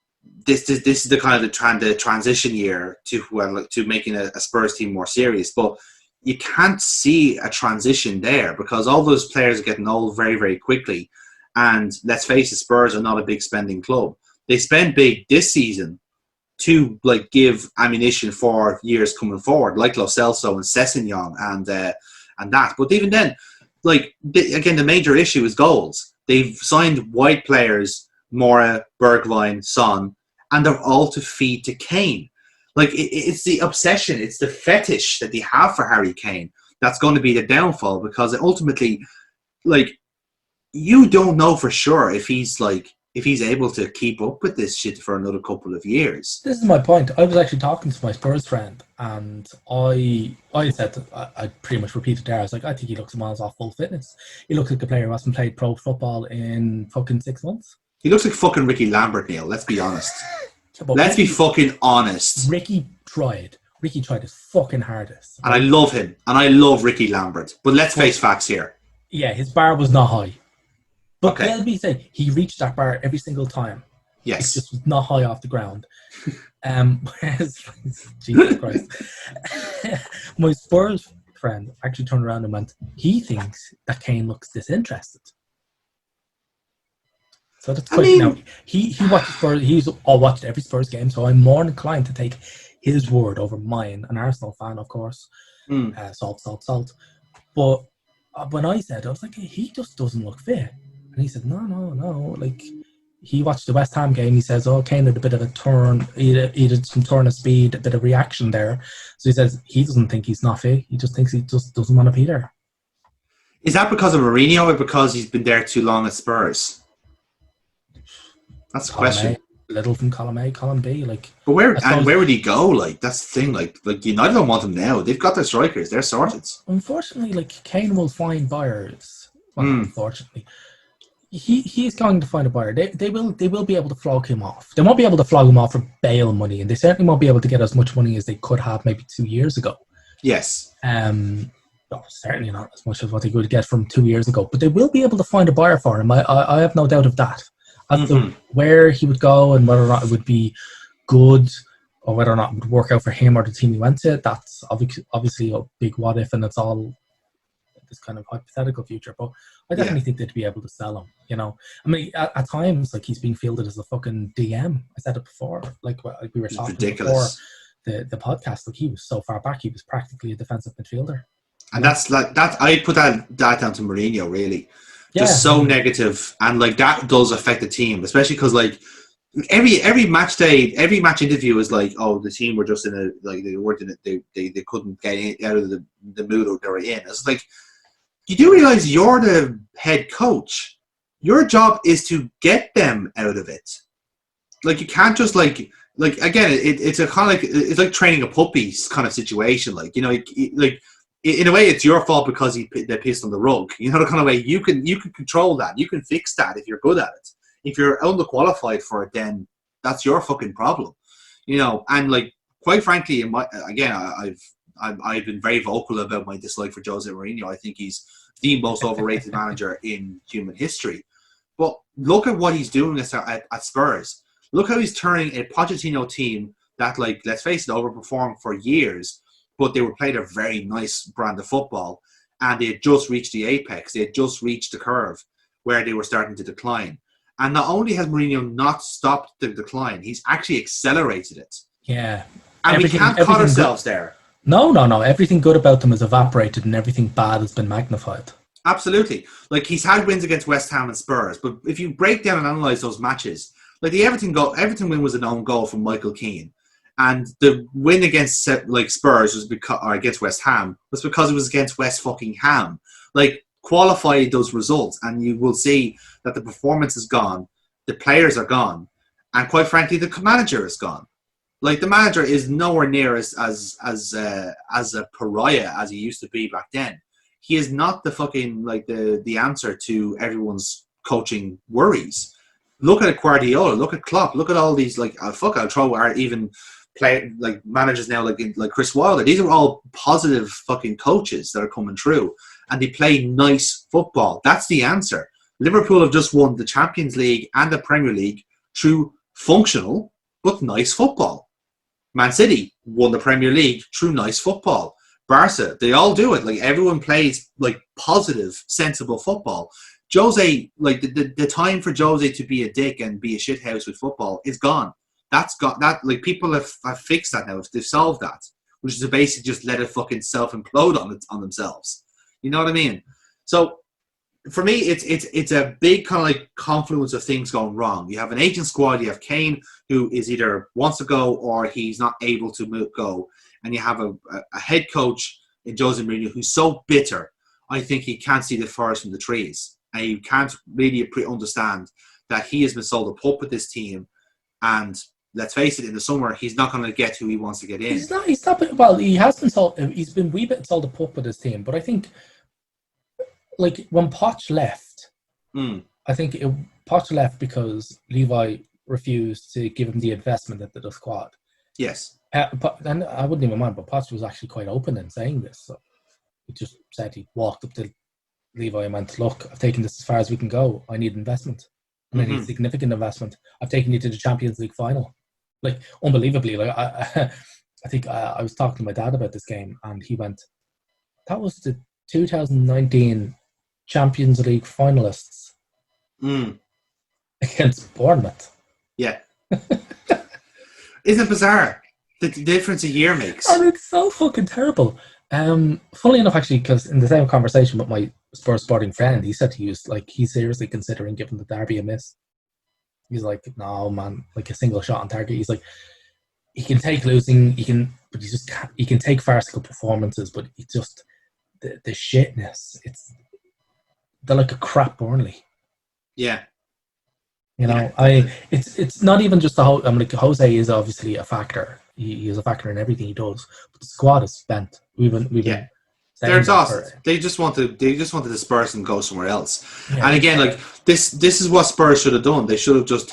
this is the kind of the transition year to making a Spurs team more serious. But you can't see a transition there because all those players are getting old very, very quickly. And let's face it, Spurs are not a big spending club. They spend big this season to like give ammunition for years coming forward, like Lo Celso and Sessegnon and that. But even then, like again, the major issue is goals. They've signed wide players, Mora, Bergwijn, Son, and they're all to feed to Kane. Like it's the obsession, it's the fetish that they have for Harry Kane that's going to be the downfall because ultimately, like you don't know for sure if he's able to keep up with this shit for another couple of years. This is my point. I was actually talking to my Spurs friend, and I said, I pretty much repeated there, I was like, I think he looks miles off full fitness. He looks like a player who hasn't played pro football in fucking 6 months. He looks like fucking Ricky Lambert, Neil. Let's be honest. Let's be fucking honest. Ricky tried his fucking hardest. And I love him. And I love Ricky Lambert. But let's face facts here. Yeah, his bar was not high. But let me say, he reached that bar every single time. Yes. It just was not high off the ground. Whereas, Jesus Christ. My Spurs friend actually turned around and went, he thinks that Kane looks disinterested. So that's quite now. He watched Spurs. He's all watched every Spurs game, so I'm more inclined to take his word over mine. An Arsenal fan, of course. Salt. But when I said, I was like, he just doesn't look fit. And he said, no. Like, he watched the West Ham game. He says, Kane had a bit of a turn. He had some turn of speed, a bit of reaction there. So he says he doesn't think he's not fit. He just thinks he just doesn't want to be there. Is that because of Mourinho or because he's been there too long at Spurs? That's the question. Little from column A, column B. Like, but where would he go? Like, that's the thing. Like United don't want him now. They've got their strikers. They're sorted. Unfortunately, like Kane will find buyers. Well, unfortunately, he's going to find a buyer. They will be able to flog him off. They won't be able to flog him off for bail money, and they certainly won't be able to get as much money as they could have maybe 2 years ago. Yes. Certainly not as much as what they could get from 2 years ago. But they will be able to find a buyer for him. I have no doubt of that. As to where he would go and whether or not it would be good or whether or not it would work out for him or the team he went to, that's obviously a big what if, and it's all this kind of hypothetical future. But I definitely think they'd be able to sell him, you know. I mean, at times, like, he's being fielded as a fucking DM. I said it before. Like we were talking before the podcast. Like, he was so far back, he was practically a defensive midfielder. And that's like that. I put that down to Mourinho, really. Just so negative, and like that does affect the team, especially because like every match day, every match interview is like, oh, the team were just in a like they weren't in it, they couldn't get out of the mood they were in. It's like, you do realize you're the head coach. Your job is to get them out of it. Like, you can't just like again, it's a kind of like, it's like training a puppy kind of situation. Like, you know, like. In a way, it's your fault because they pissed on the rug. You know, the kind of way you can control that. You can fix that if you're good at it. If you're underqualified for it, then that's your fucking problem. You know, and like, quite frankly, I've been very vocal about my dislike for Jose Mourinho. I think he's the most overrated manager in human history. But look at what he's doing at Spurs. Look how he's turning a Pochettino team that, like, let's face it, overperformed for years, but they were playing a very nice brand of football, and they had just reached the apex. They had just reached the curve where they were starting to decline. And not only has Mourinho not stopped the decline, he's actually accelerated it. Yeah. And we can't cut ourselves there. No. Everything good about them has evaporated and everything bad has been magnified. Absolutely. Like, he's had wins against West Ham and Spurs, but if you break down and analyse those matches, like the Everton win was an own goal from Michael Keane. And the win against like Spurs was because, or against West Ham, was because it was against West fucking Ham. Like, qualify those results, and you will see that the performance is gone, the players are gone, and quite frankly, the manager is gone. Like, the manager is nowhere near as a pariah as he used to be back then. He is not the fucking, like, the answer to everyone's coaching worries. Look at Guardiola, look at Klopp, look at all these, like, I'll throw even play like managers now, like Chris Wilder. These are all positive fucking coaches that are coming through, and they play nice football. That's the answer. Liverpool have just won the Champions League and the Premier League through functional but nice football. Man City won the Premier League through nice football. Barca, they all do it. Like, everyone plays like positive, sensible football. Jose, like the time for Jose to be a dick and be a shithouse with football is gone. That's got that. Like, people have fixed that now. They've solved that, which is to basically just let it fucking self-implode on themselves. You know what I mean? So for me, it's a big kind of like confluence of things going wrong. You have an aging squad. You have Kane, who is either wants to go or he's not able to go, and you have a head coach in Jose Mourinho who's so bitter. I think he can't see the forest from the trees, and you can't really understand that he has been sold a pup with this team, and let's face it, in the summer, he's not going to get who he wants to get in. He's not. Well, he has been sold. He's been wee bit sold a pup with his team, but I think, like, when Poch left, I think Poch left because Levi refused to give him the investment into the squad. Yes. And I wouldn't even mind, but Poch was actually quite open in saying this. So he just said he walked up to Levi and went, "Look, I've taken this as far as we can go. I need investment. And I need significant investment. I've taken you to the Champions League final." Like, unbelievably, like I think I was talking to my dad about this game, and he went, "That was the 2019 Champions League finalists against Bournemouth." Yeah. Isn't it bizarre the difference a year makes? And it's so fucking terrible. Funnily enough, actually, because in the same conversation with my Spurs sporting friend, he said he was like, he's seriously considering giving the derby a miss. He's like, "No, man, like a single shot on target." He's like, he can take losing, but he just can't. He can take farcical performances, but it's just the shitness. They're like a crap Burnley. Yeah. You know, it's not even just the whole. I mean, like, Jose is obviously a factor. He is a factor in everything he does. But the squad is spent. We've been they're exhausted. They just want to disperse and go somewhere else. Yeah, and again, like this is what Spurs should have done. They should have just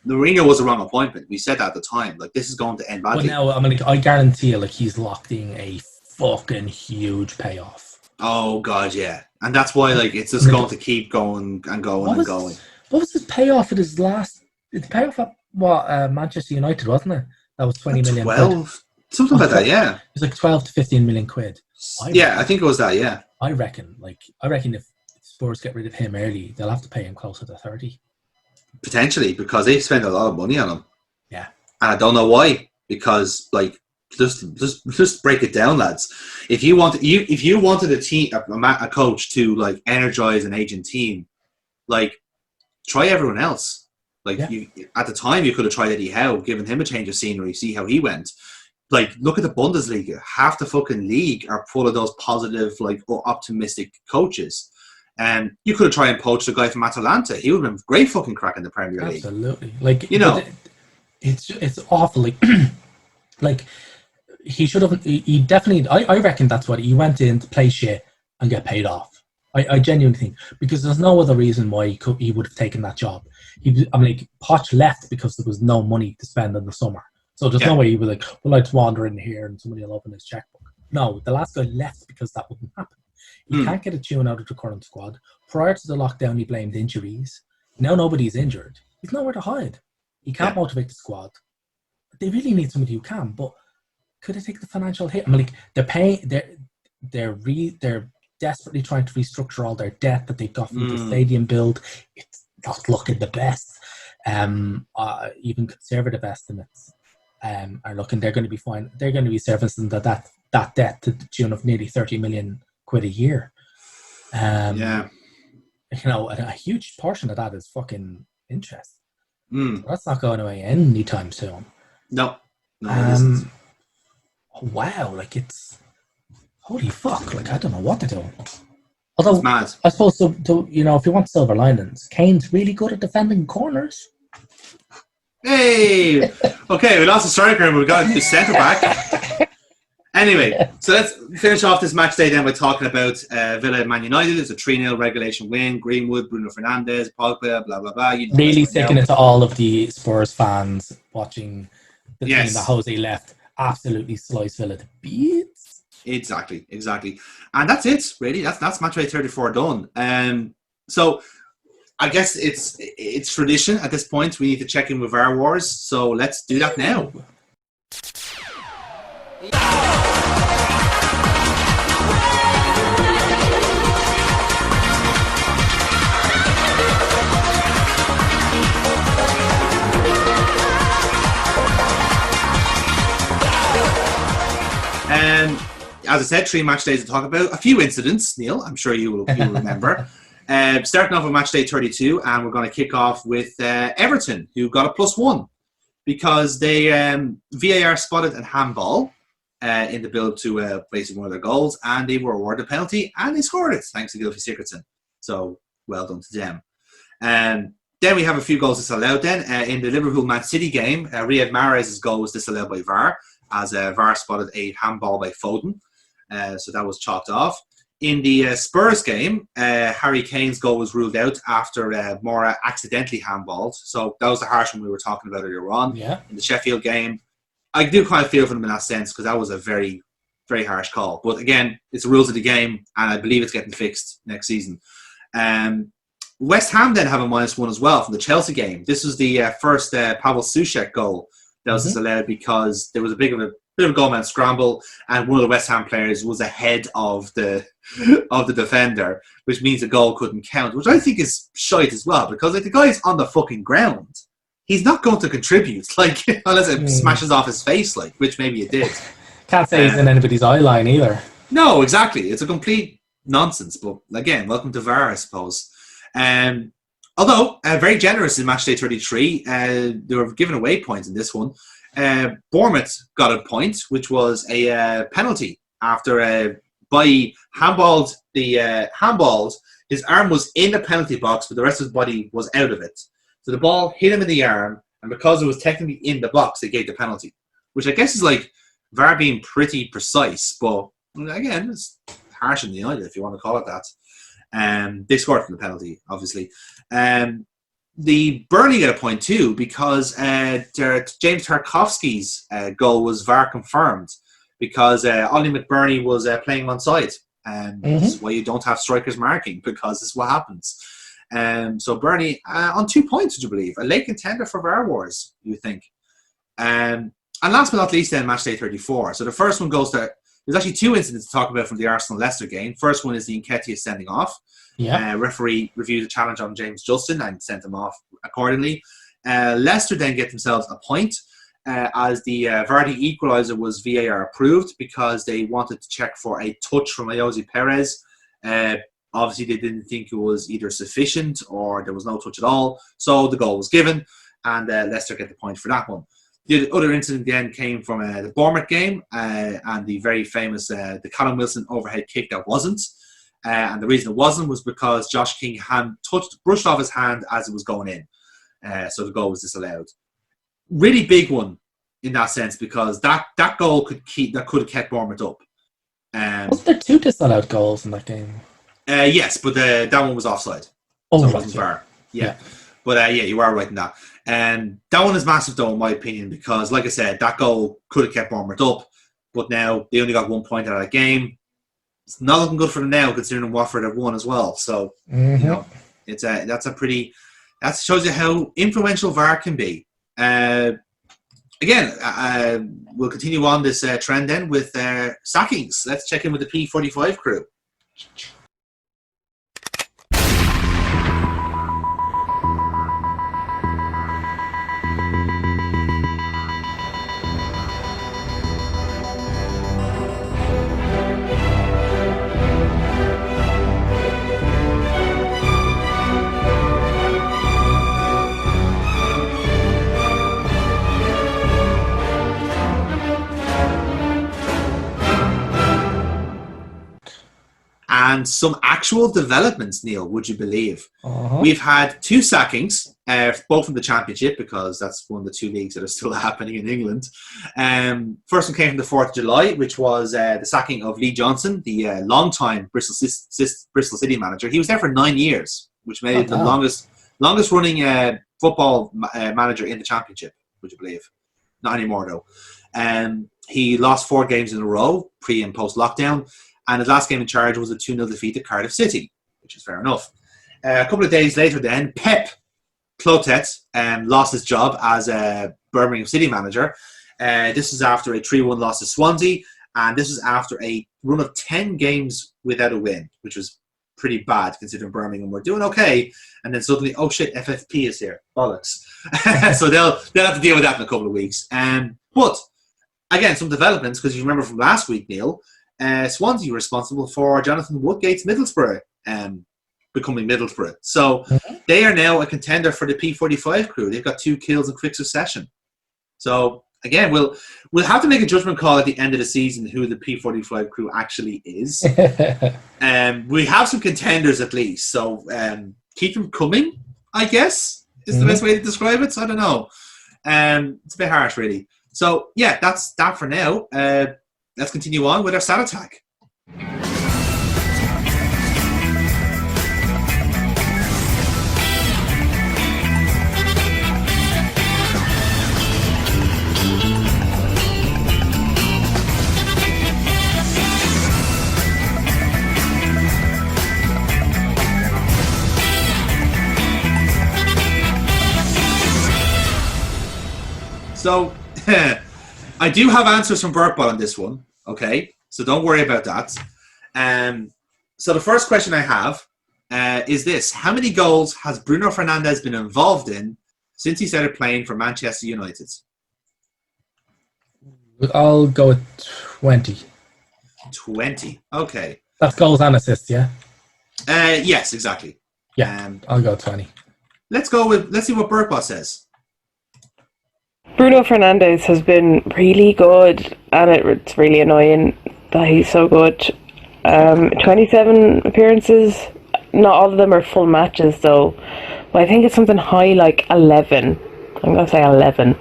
Mourinho was the wrong appointment. We said that at the time. Like, this is going to end badly. Well, now, I mean, like, I guarantee you, like, he's locked in a fucking huge payoff. Oh God, yeah. And that's why, like, it's just going to keep going and going and going. What was his payoff at his last? The payoff at Manchester United, wasn't it? That was 20 million. 12, something like that. Yeah, it was like 12 to 15 million quid. I think it was that. Yeah, I reckon if Spurs get rid of him early, they'll have to pay him closer to 30. Potentially, because they spend a lot of money on him. Yeah, and I don't know why. Because, like, just break it down, lads. If you wanted a team, a coach to, like, energize an aging team, like, try everyone else. Like, at the time, you could have tried Eddie Howe, given him a change of scenery, see how he went. Like, look at the Bundesliga. Half the fucking league are full of those positive, like, optimistic coaches. And you could have tried and poached a guy from Atalanta. He would have been great fucking crack in the Premier League. Absolutely. Like, you know, it's awful. Like, like, he should have. He definitely. I reckon that's what he went in to play shit and get paid off. I genuinely think, because there's no other reason why he would have taken that job. Like, Poch left because there was no money to spend in the summer. So there's no way he was like, "Well, I'd wander in here and somebody will open his checkbook." No, the last guy left because that wouldn't happen. He can't get a tune out of the current squad. Prior to the lockdown, he blamed injuries. Now nobody's injured. He's nowhere to hide. He can't motivate the squad. They really need somebody who can, but could they take the financial hit? I mean, like, they're paying. They're desperately trying to restructure all their debt that they've got from the stadium build. It's not looking the best. Even conservative estimates are looking. They're going to be fine. They're going to be servicing that debt to the tune of nearly 30 million quid a year. A huge portion of that is fucking interest. So that's not going away anytime soon. No, it isn't. Wow, like, it's holy fuck. Like, I don't know what to do. Although, it's mad. I suppose, if you want silver linings, Kane's really good at defending corners. Hey! Okay, we lost a striker and we've got a new centre back. Anyway, so let's finish off this match day then by talking about Villa Man United. It's a 3-0 regulation win. Greenwood, Bruno Fernandes, Pogba, blah, blah, blah. Really sticking it to all of the Spurs fans watching the team that Jose left absolutely slice Villa to bits. Exactly. And that's it, really. That's match day 34 done. So I guess it's tradition at this point. We need to check in with VAR Wars. So let's do that now. As I said, 3 match days to talk about. A few incidents, Neil, I'm sure you will remember. Starting off with match day 32, and we're going to kick off with Everton, who got a +1 because they VAR spotted a handball in the build to basically one of their goals, and they were awarded a penalty, and they scored it, thanks to Gylfi Sigurdsson. So, well done to them. Then we have a few goals disallowed then. In the Liverpool-Man City game, Riyad Mahrez's goal was disallowed by VAR, as VAR spotted a handball by Foden. So that was chalked off. In the Spurs game, Harry Kane's goal was ruled out after Mora accidentally handballed. So that was the harsh one we were talking about earlier on. Yeah. In the Sheffield game, I do kind of feel for them in that sense because that was a very, very harsh call. But again, it's the rules of the game, and I believe it's getting fixed next season. West Ham then have a -1 as well from the Chelsea game. This was the first Pavel Soucek goal that was disallowed because there was a bit of a goal-man scramble, and one of the West Ham players was ahead of the defender, which means the goal couldn't count, which I think is shite as well, because like the guy's on the fucking ground. He's not going to contribute, like, unless it smashes off his face, like, which maybe it did. Can't say he's in anybody's eye line either. No, exactly. It's a complete nonsense, but again, welcome to VAR, I suppose. Although, very generous in matchday 33, they were giving away points in this one. Bournemouth got a point, which was a penalty after Bailly handballed his arm was in the penalty box, but the rest of his body was out of it. So the ball hit him in the arm, and because it was technically in the box, they gave the penalty, which I guess is like VAR being pretty precise, but again, it's harsh in the eye, if you want to call it that. They scored from the penalty, obviously. The Burnley get a point too because James Tarkowski's goal was VAR confirmed because Ollie McBurney was playing onside. This is why you don't have strikers marking, because this is what happens. So Burnley on 2 points, would you believe? A late contender for VAR Wars, you think. And last but not least then, match day 34. So the first one goes to, there's actually 2 incidents to talk about from the Arsenal-Leicester game. First one is the Nketiah sending off. Yeah. Referee reviewed the challenge on James Justin and sent him off accordingly. Leicester then get themselves a point as the Vardy equaliser was VAR approved because they wanted to check for a touch from Ayoze Perez. Obviously, they didn't think it was either sufficient or there was no touch at all. So the goal was given, and Leicester get the point for that one. The other incident then came from the Bournemouth game and the very famous the Callum Wilson overhead kick that wasn't. And the reason it wasn't was because Josh King brushed off his hand as it was going in. So the goal was disallowed. Really big one in that sense because that goal could have kept Bournemouth up. Wasn't there 2 disallowed goals in that game? Yes, but that one was offside. So it wasn't VAR. Yeah. But you are right in that. That one is massive though, in my opinion, because like I said, that goal could have kept Bournemouth up, but now they only got 1 point out of that game. It's not looking good for them now, considering Watford have won as well. So you know, that's a pretty That shows you how influential VAR can be. Again, we'll continue on this trend then with sackings. Let's check in with the P45 crew. And some actual developments, Neil, would you believe? We've had 2 sackings, both from the Championship, because that's one of the 2 leagues that are still happening in England. First one came from the 4th of July, which was the sacking of Lee Johnson, the long-time Bristol City manager. He was there for 9 years, which made him the longest running football manager in the Championship, would you believe? Not anymore, though. He lost 4 games in a row, pre- and post-lockdown. And his last game in charge was a 2-0 defeat at Cardiff City, which is fair enough. A couple of days later then, Pep Clotet lost his job as a Birmingham City manager. This was after a 3-1 loss to Swansea, and this was after a run of 10 games without a win, which was pretty bad considering Birmingham were doing okay. And then suddenly, oh shit, FFP is here. Bollocks. So they'll have to deal with that in a couple of weeks. But, again, some developments, because you remember from last week, Neil, Swansea were responsible for Jonathan Woodgate's Middlesbrough becoming Middlesbrough. So they are now a contender for the P45 crew. They've got 2 kills in quick succession. So again, we'll have to make a judgment call at the end of the season who the P45 crew actually is. We have some contenders at least. So keep them coming, I guess, is the best way to describe it. So I don't know. It's a bit harsh, really. So yeah, that's that for now. Let's continue on with our stat attack. So, I do have answers from Burkball on this one, okay? So don't worry about that. So the first question I have is this. How many goals has Bruno Fernandes been involved in since he started playing for Manchester United? I'll go with 20. 20, okay. That's goals and assists, yeah? Yes, exactly. Yeah, I'll go 20. Let's see what Burkball says. Bruno Fernandes has been really good, and it's really annoying that he's so good. 27 appearances. Not all of them are full matches, though. But I think it's something high like 11. I'm going to say 11.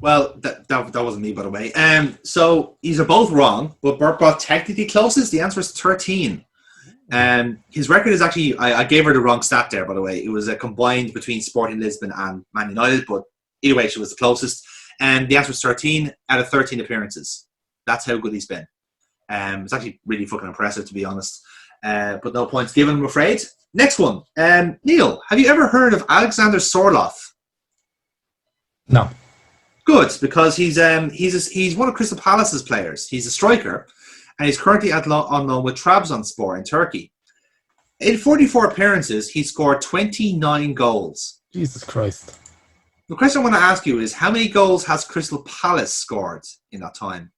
Well, that wasn't me, by the way. So these are both wrong, but Burkball technically closest. The answer is 13. His record is actually, I gave her the wrong stat there, by the way. It was a combined between Sporting Lisbon and Man United, but either way, she was the closest. And the answer was 13 out of 13 appearances. That's how good he's been. It's actually really fucking impressive, to be honest. But no points given, I'm afraid. Next one. Neil, have you ever heard of Alexander Sorloth? No. Good, because he's one of Crystal Palace's players. He's a striker, and he's currently on loan with Trabzonspor in Turkey. In 44 appearances, he scored 29 goals. Jesus Christ. The question I want to ask you is, how many goals has Crystal Palace scored in that time?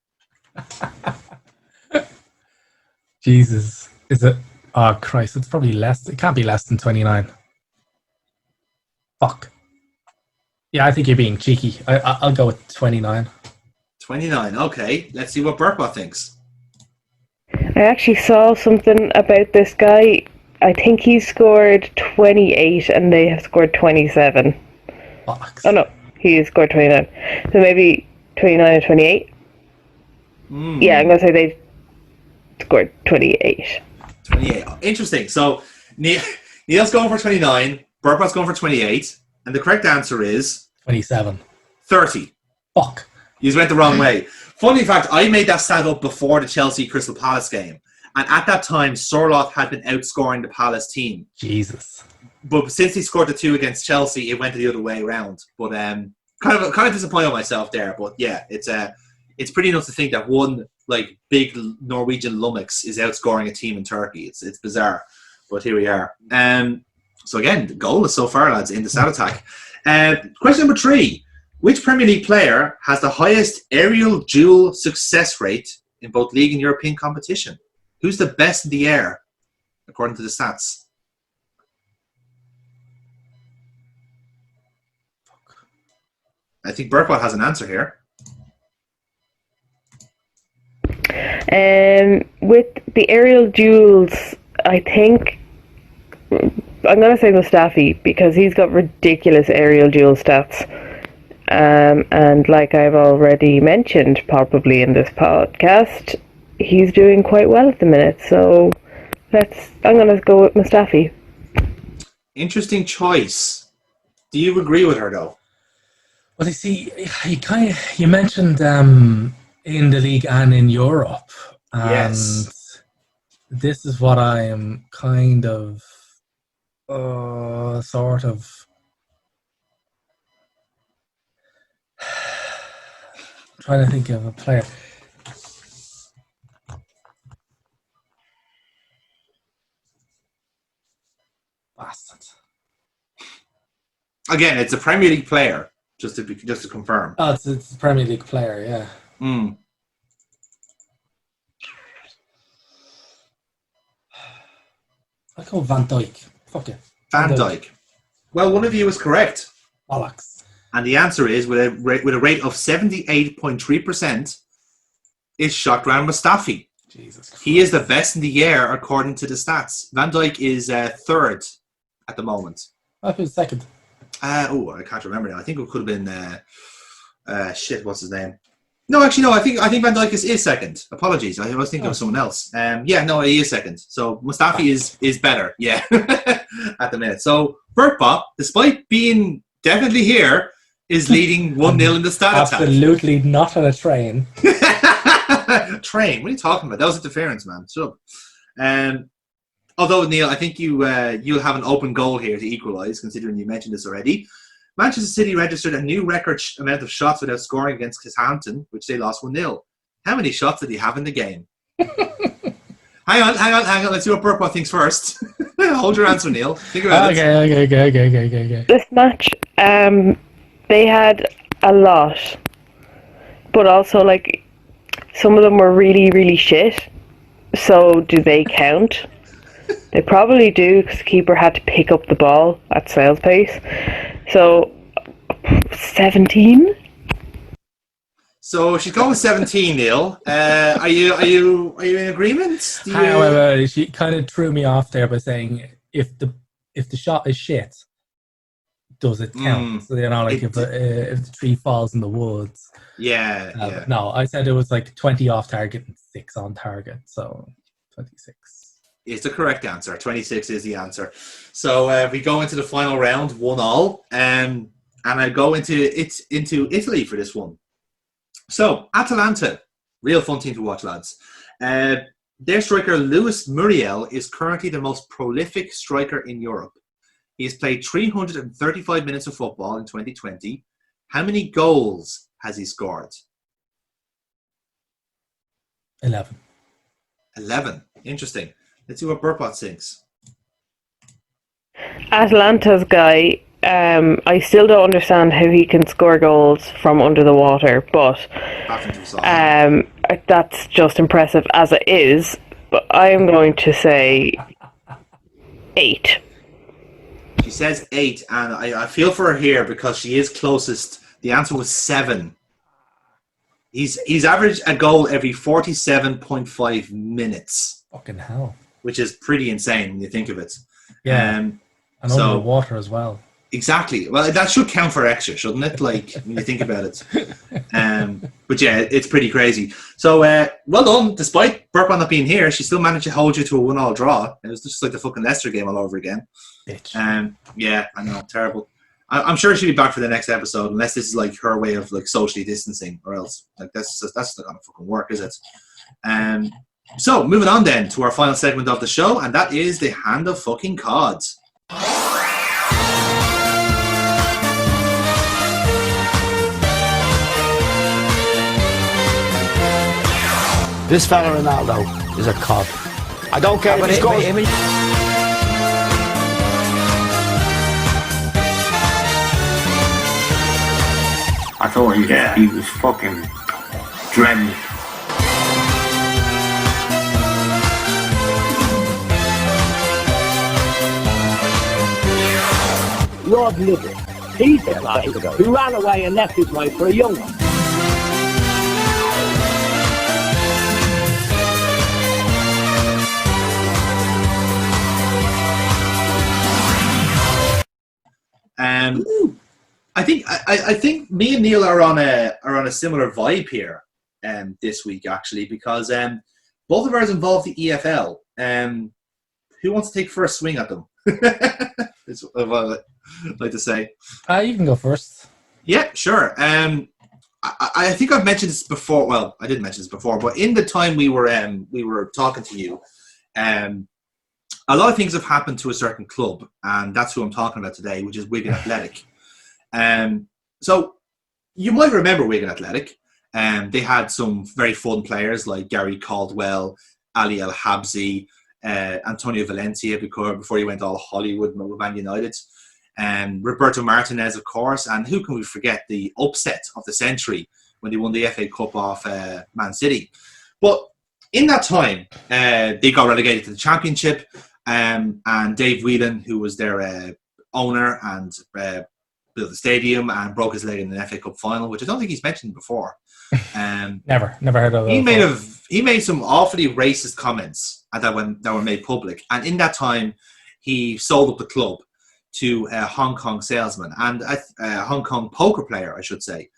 Jesus. Is it? Oh, Christ. It's probably less. It can't be less than 29. Fuck. Yeah, I think you're being cheeky. I'll go with 29. 29, okay. Let's see what Burkball thinks. I actually saw something about this guy. I think he scored 28 and they have scored 27. Box. Oh no, he scored 29. So maybe 29 or 28? Yeah, I'm going to say they scored 28. 28. Interesting. So Neil's going for 29, Burkball's going for 28, and the correct answer is 27. 30. Fuck. You went the wrong way. Funny fact, I made that stat up before the Chelsea Crystal Palace game. And at that time, Sorloth had been outscoring the Palace team. Jesus. but since he scored the 2 against Chelsea, it went the other way around. But kind of disappointed with myself there. But yeah, it's pretty nuts to think that one like big Norwegian lummox is outscoring a team in Turkey. It's bizarre, but here we are. So again, the goal is so far, lads, in the stat attack. Question number 3: which Premier League player has the highest aerial duel success rate in both league and European competition? Who's the best in the air, according to the stats? I think Burpot has an answer here. With the aerial duels, I think I'm going to say Mustafi because he's got ridiculous aerial duel stats. And like I've already mentioned probably in this podcast, he's doing quite well at the minute. So I'm going to go with Mustafi. Interesting choice. Do you agree with her though? Well, you see, you mentioned in the league and in Europe, and Yes. this is what I am kind of sort of trying to think of a player. Bastard. Again, it's a Premier League player. Just to confirm. Oh, it's a Premier League player, yeah. I'll go Van Dijk. Fuck it. Van Dijk. Well, one of you is correct. Bollocks. And the answer is, with a rate of 78.3%, is Shotran Mustafi. Jesus Christ. He is the best in the air according to the stats. Van Dijk is third at the moment. I think second. I can't remember now. I think it could have been what's his name? No, actually, no. I think Van Dijk is second. Apologies, I was thinking of someone else. He is second. So Mustafi is better. Yeah, at the minute. So Burpop, despite being definitely here, is leading 1-0 in the stat attack. Absolutely not on a train. Train? What are you talking about? That was interference, man. Shut up. Although, Neil, I think you'll have an open goal here to equalise, considering you mentioned this already. Manchester City registered a new record amount of shots without scoring against Southampton, which they lost 1-0. How many shots did he have in the game? Hang on. Let's see what Burpot thinks first. Hold your answer, Neil. Think about it. Okay. This match, they had a lot, but also like some of them were really, really shit. So do they count? They probably do, because the keeper had to pick up the ball at snail's pace. So 17. So she's going with 17, Neil. Are you in agreement? However, she kind of threw me off there by saying if the shot is shit, does it count? So like if the tree falls in the woods. Yeah. No, I said it was like 20 off target and 6 on target, so 26. It's the correct answer. 26 is the answer. So we go into the final round, 1-1, and I go into Italy for this one. So Atalanta, real fun team to watch, lads. Their striker Luis Muriel is currently the most prolific striker in Europe. He has played 335 minutes of football in 2020. How many goals has he scored? 11. 11. Interesting. Let's see what Burpot thinks. Atalanta's guy, I still don't understand how he can score goals from under the water, but that's just impressive as it is. But I am going to say 8. She says 8, and I feel for her here because she is closest. The answer was 7. He's averaged a goal every 47.5 minutes. Fucking hell. Which is pretty insane when you think of it. Yeah. And under the water as well. Exactly. Well, that should count for extra, shouldn't it? Like, when you think about it. But yeah, it's pretty crazy. So, well done. Despite Burpon not being here, she still managed to hold you to a 1-1 draw. It was just like the fucking Leicester game all over again. Bitch. Yeah, I know. Terrible. I'm sure she'll be back for the next episode, unless this is like her way of like socially distancing, or else like that's not gonna fucking work, is it? So moving on then to our final segment of the show, and that is the Hand of fucking Cod. This fella Ronaldo is a cod. I don't care if he scores. I thought he was fucking dreading. Rod Liddell, he's the guy who ran away and left his wife for a young one. I think me and Neil are on a similar vibe here this week actually, because both of ours involve the EFL. Who wants to take first swing at them? Is what I'd like to say. You can go first. Yeah, sure. I think I've mentioned this before. Well, I didn't mention this before, but in the time we were talking to you, a lot of things have happened to a certain club, and that's who I'm talking about today, which is Wigan Athletic. So you might remember Wigan Athletic. They had some very fun players like Gary Caldwell, Ali El Habsi, Antonio Valencia before he went all Hollywood with Man United, Roberto Martinez, of course, and who can we forget the upset of the century when they won the FA Cup off Man City. But in that time, they got relegated to the Championship, and Dave Whelan, who was their owner and built the stadium and broke his leg in the FA Cup final, which I don't think he's mentioned before. Never heard of it. He made some awfully racist comments that were made public, and in that time, he sold up the club to a Hong Kong salesman and a Hong Kong poker player, I should say,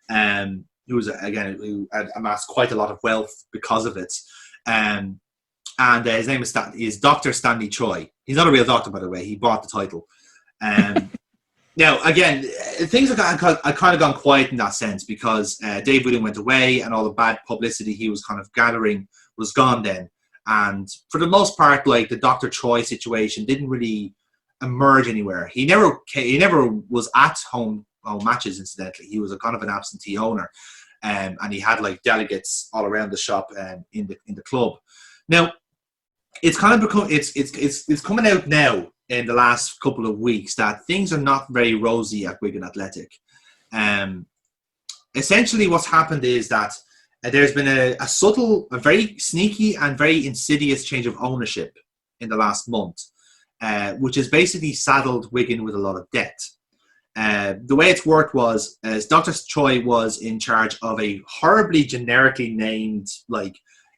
who who had amassed quite a lot of wealth because of it. And his name is Dr. Stanley Choi. He's not a real doctor, by the way. He bought the title. Now, again, things have kind of gone quiet in that sense because Dave Whelan went away and all the bad publicity he was kind of gathering was gone then. And for the most part, like the Dr. Choi situation didn't really emerge anywhere. He never was at home matches, incidentally. He was a kind of an absentee owner. And he had like delegates all around the shop in the club. Now, it's kind of become it's coming out now in the last couple of weeks that things are not very rosy at Wigan Athletic. Essentially, what's happened is that there's been a subtle, a very sneaky and very insidious change of ownership in the last month, which has basically saddled Wigan with a lot of debt. The way it's worked was, Dr. Choi was in charge of a horribly generically named like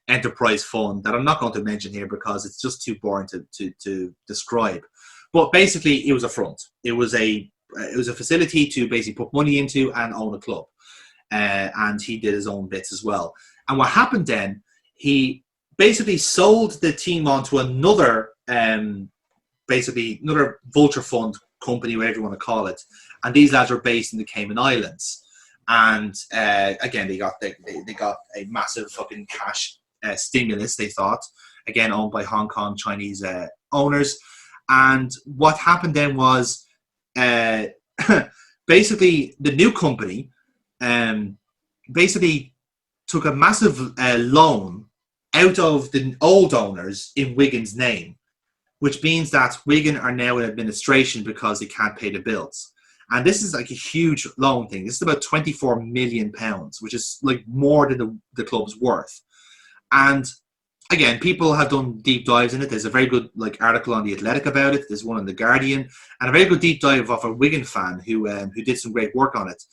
enterprise fund that I'm not going to mention here because it's just too boring to describe. But basically, it was a front. It was a facility to basically put money into and own a club. And he did his own bits as well. And what happened then, he basically sold the team on to another vulture fund company, whatever you want to call it. And these lads are based in the Cayman Islands. And again, they got a massive fucking cash stimulus, they thought, again owned by Hong Kong Chinese owners. And what happened then was basically the new company basically took a massive loan out of the old owners in Wigan's name, which means that Wigan are now in administration because they can't pay the bills. And this is like a huge loan thing. This is about £24 million, which is like more than the club's worth. And again, people have done deep dives in it. There's a very good like article on The Athletic about it. There's one on The Guardian, and a very good deep dive of a Wigan fan who did some great work on it.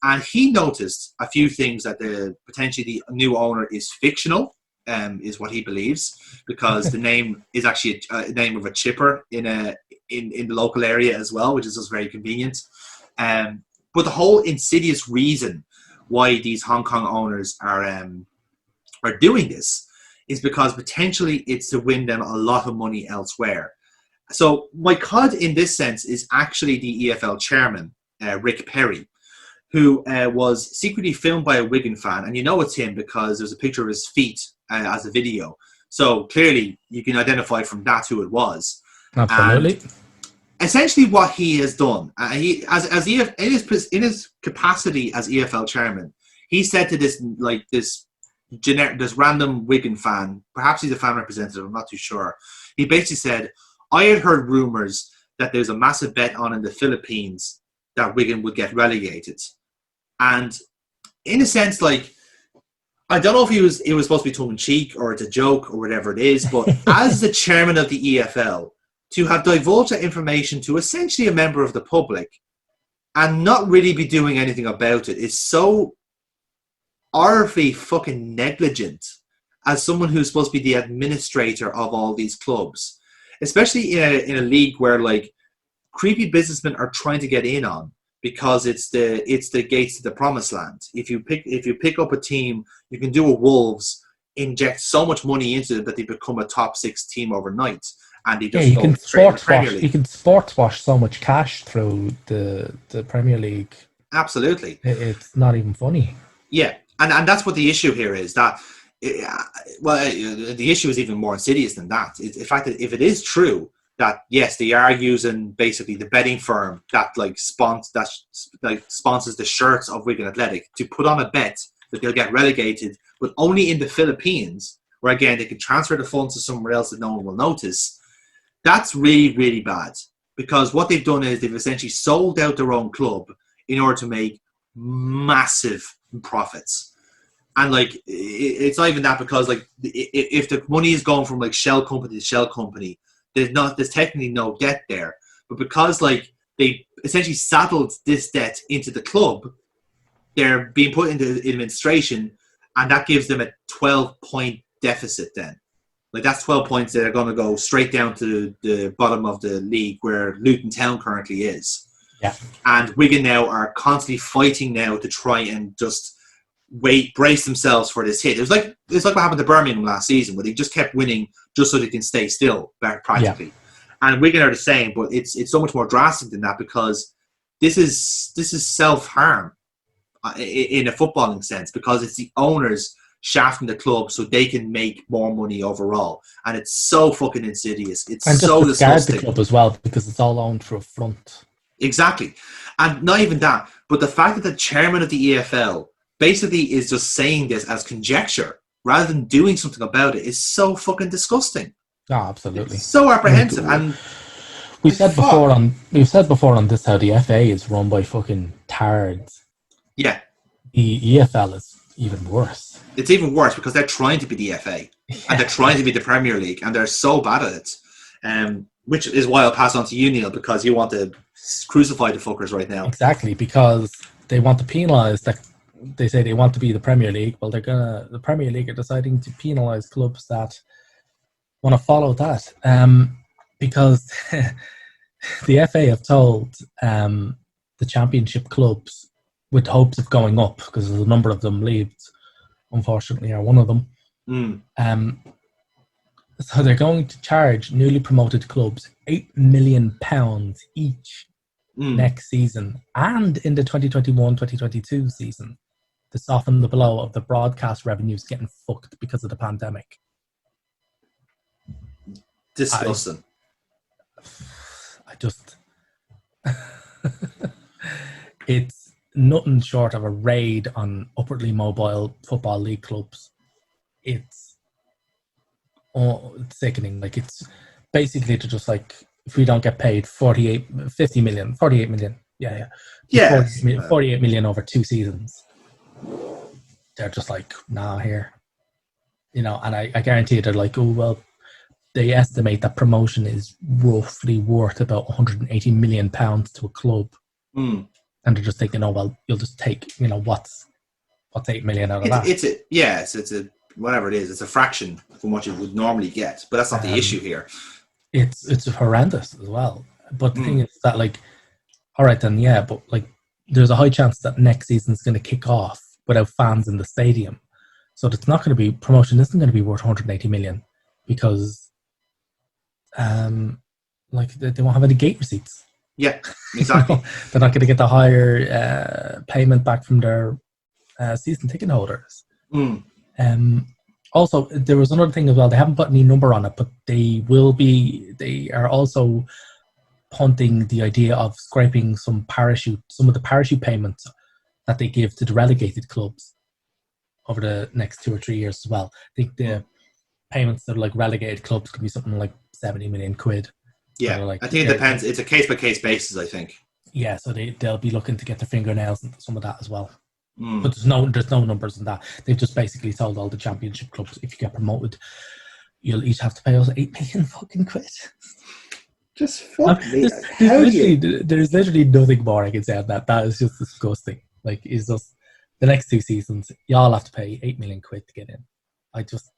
And he noticed a few things that potentially the new owner is fictional, is what he believes, because the name is actually a name of a chipper in the local area as well, which is just very convenient. But the whole insidious reason why these Hong Kong owners are doing this is because potentially it's to win them a lot of money elsewhere. So my cod in this sense is actually the EFL chairman, Rick Perry, who was secretly filmed by a Wigan fan. And you know it's him because there's a picture of his feet as a video. So clearly you can identify from that who it was. Absolutely. And essentially what he has done, in his capacity as EFL chairman, he said to this this random Wigan fan, perhaps he's a fan representative, I'm not too sure. He basically said, I had heard rumours that there's a massive bet on in the Philippines that Wigan would get relegated. And in a sense, like, I don't know if it was supposed to be tongue-in-cheek or it's a joke or whatever it is, but as the chairman of the EFL, to have divulged that information to essentially a member of the public and not really be doing anything about it is so horribly fucking negligent as someone who's supposed to be the administrator of all these clubs, especially in a league where like creepy businessmen are trying to get in on because it's the gates to the promised land. If you pick up a team, you can do a Wolves, inject so much money into it that they become a top 6 team overnight, and they just go straight into the Premier League. You can sports wash so much cash through the Premier League. Absolutely, it's not even funny. Yeah, and that's what the issue here is. That the issue is even more insidious than that. It's the fact that if it is true that yes, they are using basically the betting firm that sponsors the shirts of Wigan Athletic to put on a bet that they'll get relegated, but only in the Philippines, where again they can transfer the funds to somewhere else that no one will notice. That's really, really bad, because what they've done is they've essentially sold out their own club in order to make massive profits. And it's not even that, because if the money is going from shell company to shell company, there's technically no debt there. But because they essentially saddled this debt into the club, they're being put into administration, and that gives them a 12-point deficit then. That's 12 points that are going to go straight down to the bottom of the league where Luton Town currently is. Yeah. And Wigan now are constantly fighting now to try and just brace themselves for this hit. It's like what happened to Birmingham last season, where they just kept winning just so they can stay still, practically. Yeah. And Wigan are the same, but it's so much more drastic than that, because this is self-harm in a footballing sense, because it's the owners shafting the club so they can make more money overall, and it's so fucking insidious. It's and so just disgusting. The club as well, because it's all owned through a front. Exactly, and not even that, but the fact that the chairman of the EFL basically is just saying this as conjecture rather than doing something about it is so fucking disgusting. Oh, absolutely. It's so apprehensive, and we've said before on this how the FA is run by fucking tards. Yeah, the EFL is even worse. It's even worse because they're trying to be the FA, and they're trying to be the Premier League, and they're so bad at it. Which is why I'll pass on to you, Neil, because you want to crucify the fuckers right now. Exactly, because they want to penalise that. They say they want to be the Premier League. Well, the Premier League are deciding to penalise clubs that want to follow that. Because the FA have told the Championship clubs, with hopes of going up, because there's a number of them Leeds, unfortunately, are one of them. So they're going to charge newly promoted clubs £8 million each next season, and in the 2021-2022 season, to soften the blow of the broadcast revenues getting fucked because of the pandemic. Disgusting. I just... It's nothing short of a raid on upwardly mobile football league clubs. It's sickening. It's basically to just if we don't get paid 48 million, 48 million over 2 seasons, they're just nah, here, and I guarantee you they're they estimate that promotion is roughly worth about £180 million to a club. And they're just thinking, you'll just take, what's 8 million out of that? It's a whatever it is. It's a fraction from what you would normally get, but that's not the issue here. It's horrendous as well. But the thing is that, all right then, yeah, but there's a high chance that next season's going to kick off without fans in the stadium, so it's not going to be promotion. Isn't going to be worth 180 million because, they won't have any gate receipts. Yeah, exactly. They're not going to get the higher payment back from their season ticket holders. Also, there was another thing as well. They haven't put any number on it, but they are also punting the idea of scraping some of the parachute payments that they give to the relegated clubs over the next 2 or 3 years as well. I think the payments that are like relegated clubs could be something like 70 million quid. Yeah, So like, I think it depends. It's a case-by-case basis, I think. Yeah, so they'll be looking to get their fingernails into some of that as well. Mm. But there's no numbers in that. They've just basically told all the championship clubs, if you get promoted, you'll each have to pay us 8 million fucking quid. Just fuck me. There's literally nothing more I can say on that. That is just disgusting. Like, it's just the next 2 seasons, y'all have to pay 8 million quid to get in. I just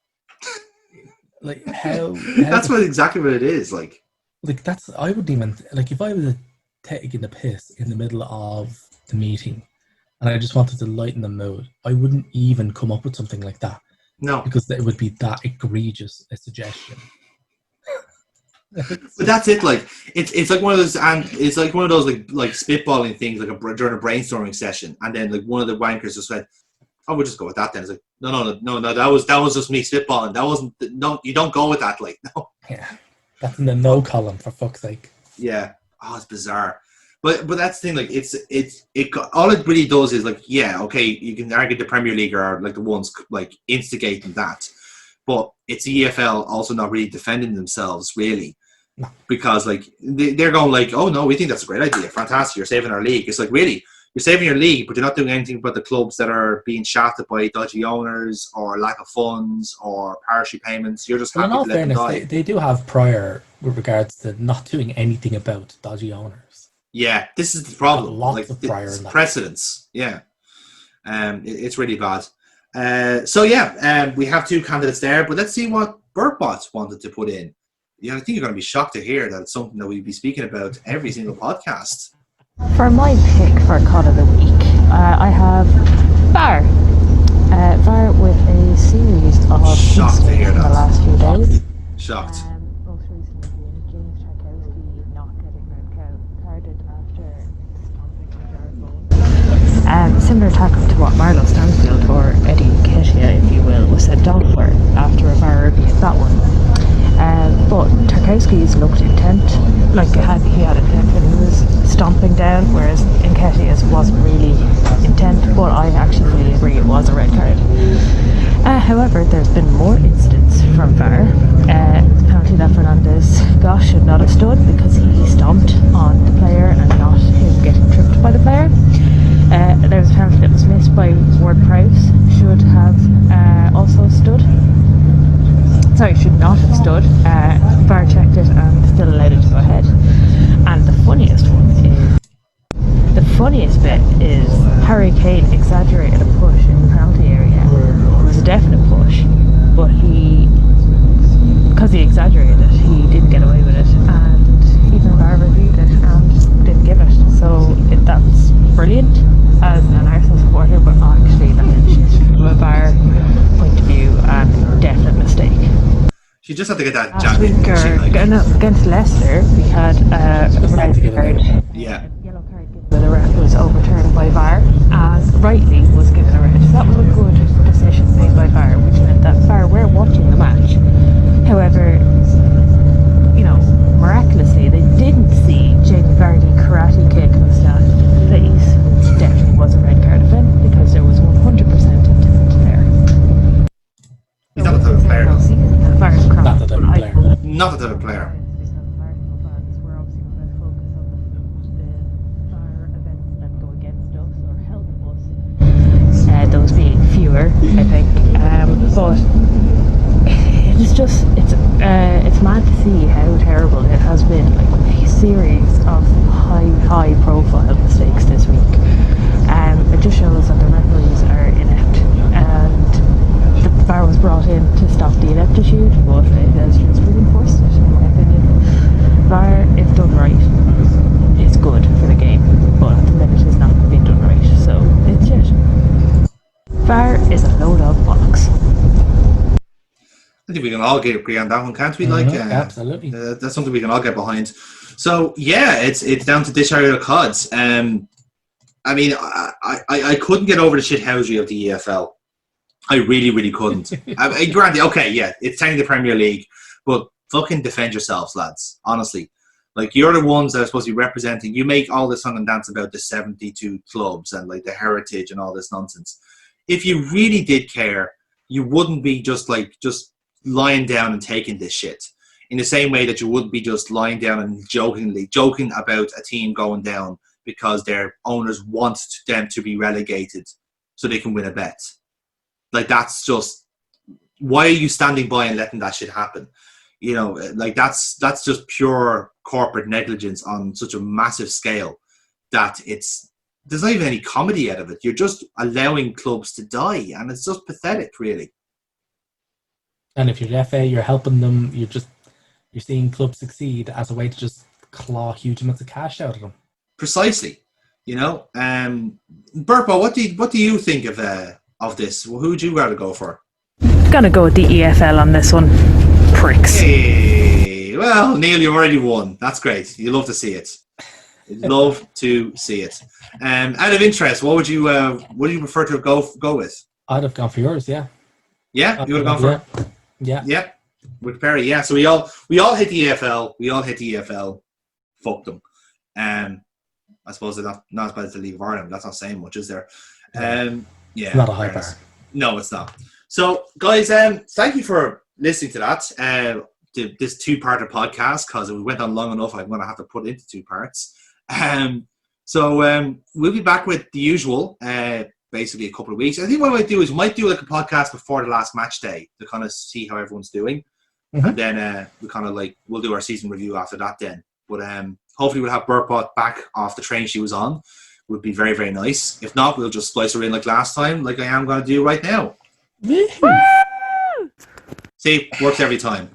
like how that's exactly what it is. Like that's, I wouldn't even, like, if I was taking the piss in the middle of the meeting and I just wanted to lighten the mood, I wouldn't even come up with something like that. No, because it would be that egregious a suggestion. But that's it. Like it's like one of those, and it's like one of those like spitballing things, like during a brainstorming session, and then like one of the wankers just went, "Oh, we'll just go with that." Then it's like, no, that was just me spitballing. That wasn't. No, you don't go with that. Like, no. Yeah, that's in the no column, for fuck's sake. Yeah. Oh, it's bizarre. But that's the thing. Like, it all it really does is like, yeah, okay, you can argue the Premier League are like the ones like instigating that, but it's the EFL also not really defending themselves really. No. Because like they're going like, oh no, we think that's a great idea, fantastic, you're saving our league. It's like, really, you're saving your league, but you're not doing anything about the clubs that are being shafted by dodgy owners or lack of funds or parachute payments. You're just happy to let them die. They do have prior with regards to not doing anything about dodgy owners. Yeah, this is the problem. Lots of prior it's precedents. Yeah, it's really bad. So yeah, we have 2 candidates there, but let's see what Burpbot wanted to put in. Yeah, I think you're going to be shocked to hear that it's something that we'd be speaking about every single podcast. For my pick for COD of the week, I have VAR. VAR with a series of shocked to hear in the that. last few days. Shocked. Most recently being James Tarkowski not getting red carded after stomping similar tackle to what Marlo Stansfield or Eddie Nketiah, if you will, was sent off for after a VAR review of that one. But Tarkowski's looked intent, like he had intent when he was stomping down, whereas Nketiah's wasn't really intent, but I actually fully agree it was a red card. However, there's been more incidents from VAR. The penalty that Fernandez got should not have stood because he stomped on the player and not him getting tripped by the player. There was a penalty that was missed by Ward-Prowse, should have also stood. Sorry, should not have stood. VAR checked it and still allowed it to go ahead. And the funniest bit is Harry Kane exaggerated a push in the penalty area. It was a definite push, but because he exaggerated it, he didn't get away with it, and even VAR reviewed it and didn't give it. So that's brilliant as an Arsenal supporter, but actually that's just from a VAR point of view and definite mistake. She just had to get that last week against Leicester, we had a red card. Yeah. Yellow card given by the ref was overturned by VAR, and rightly was given a red. So that was a good decision made by VAR, which meant that VAR were watching the match. However, miraculously, they didn't see Jamie Vardy karate kick Mustafi in the face. It definitely was a red card event because there was 100% intent there. He's not the type of player. Not the type of player. Not the type of player. Those being fewer, I think. But it's mad to see how terrible it has been. Like a series of high profile mistakes this week. It just shows that the referees are inept, and the VAR was brought in to stop the ineptitude, but it has just reinforced it, in my opinion. VAR, if done right, is good for the game, but at the minute it's not being done right, so it's shit. VAR is a load of bollocks. I think we can all agree on that one, can't we? Absolutely. That's something we can all get behind. So yeah, it's down to dish out of CODs. I mean, I couldn't get over the shithousery of the EFL. I really couldn't. Granted, okay, yeah, it's technically the Premier League, but fucking defend yourselves, lads. Honestly, like, you're the ones that are supposed to be representing. You make all this song and dance about the 72 clubs and like the heritage and all this nonsense. if you really did care, you wouldn't be just lying down and taking this shit. In the same way that you wouldn't be just lying down and joking about a team going down because their owners want them to be relegated so they can win a bet. Like, that's just, why are you standing by and letting that shit happen? You know, like, that's just pure corporate negligence on such a massive scale that there's not even any comedy out of it. You're just allowing clubs to die, and it's just pathetic, really. And if you're the FA, you're helping them. You're seeing clubs succeed as a way to just claw huge amounts of cash out of them. Precisely. You know, Burpo, what do you think of this? Well, who would you rather go for? Gonna go with the EFL on this one. Pricks. Hey, well, Neil, you've already won. That's great. You love to see it. You'd love to see it. Out of interest, what would you prefer to go with? I'd have gone for yours, yeah. Yeah, you would have gone for yeah. With Perry, yeah. So we all hit the EFL. Fuck them. I suppose they're not as bad as the League of Ireland. That's not saying much, is there? Yeah. Not a high bar. No, it's not. So, guys, thank you for listening to that. This two-parter podcast, because if we went on long enough, I'm going to have to put it into 2 parts. So we'll be back with the usual, basically a couple of weeks. I think what I might do is we might do like a podcast before the last match day to kind of see how everyone's doing. Mm-hmm. And then we kind of we'll do our season review after that then. But hopefully we'll have Burpot back off the train she was on. Would be very, very nice. If not, we'll just splice her in like last time, like I am going to do right now. See, works every time.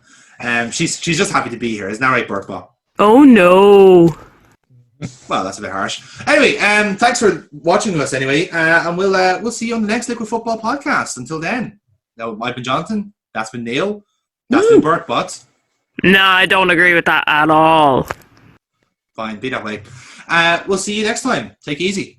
She's just happy to be here. Isn't that right, Burpot? Oh no. Well, that's a bit harsh. Anyway, thanks for watching us anyway, and we'll see you on the next Liquid Football podcast. Until then, now I've been Jonathan. That's been Neil. That's been Burpot. No, I don't agree with that at all. Fine, be that way. We'll see you next time. Take it easy.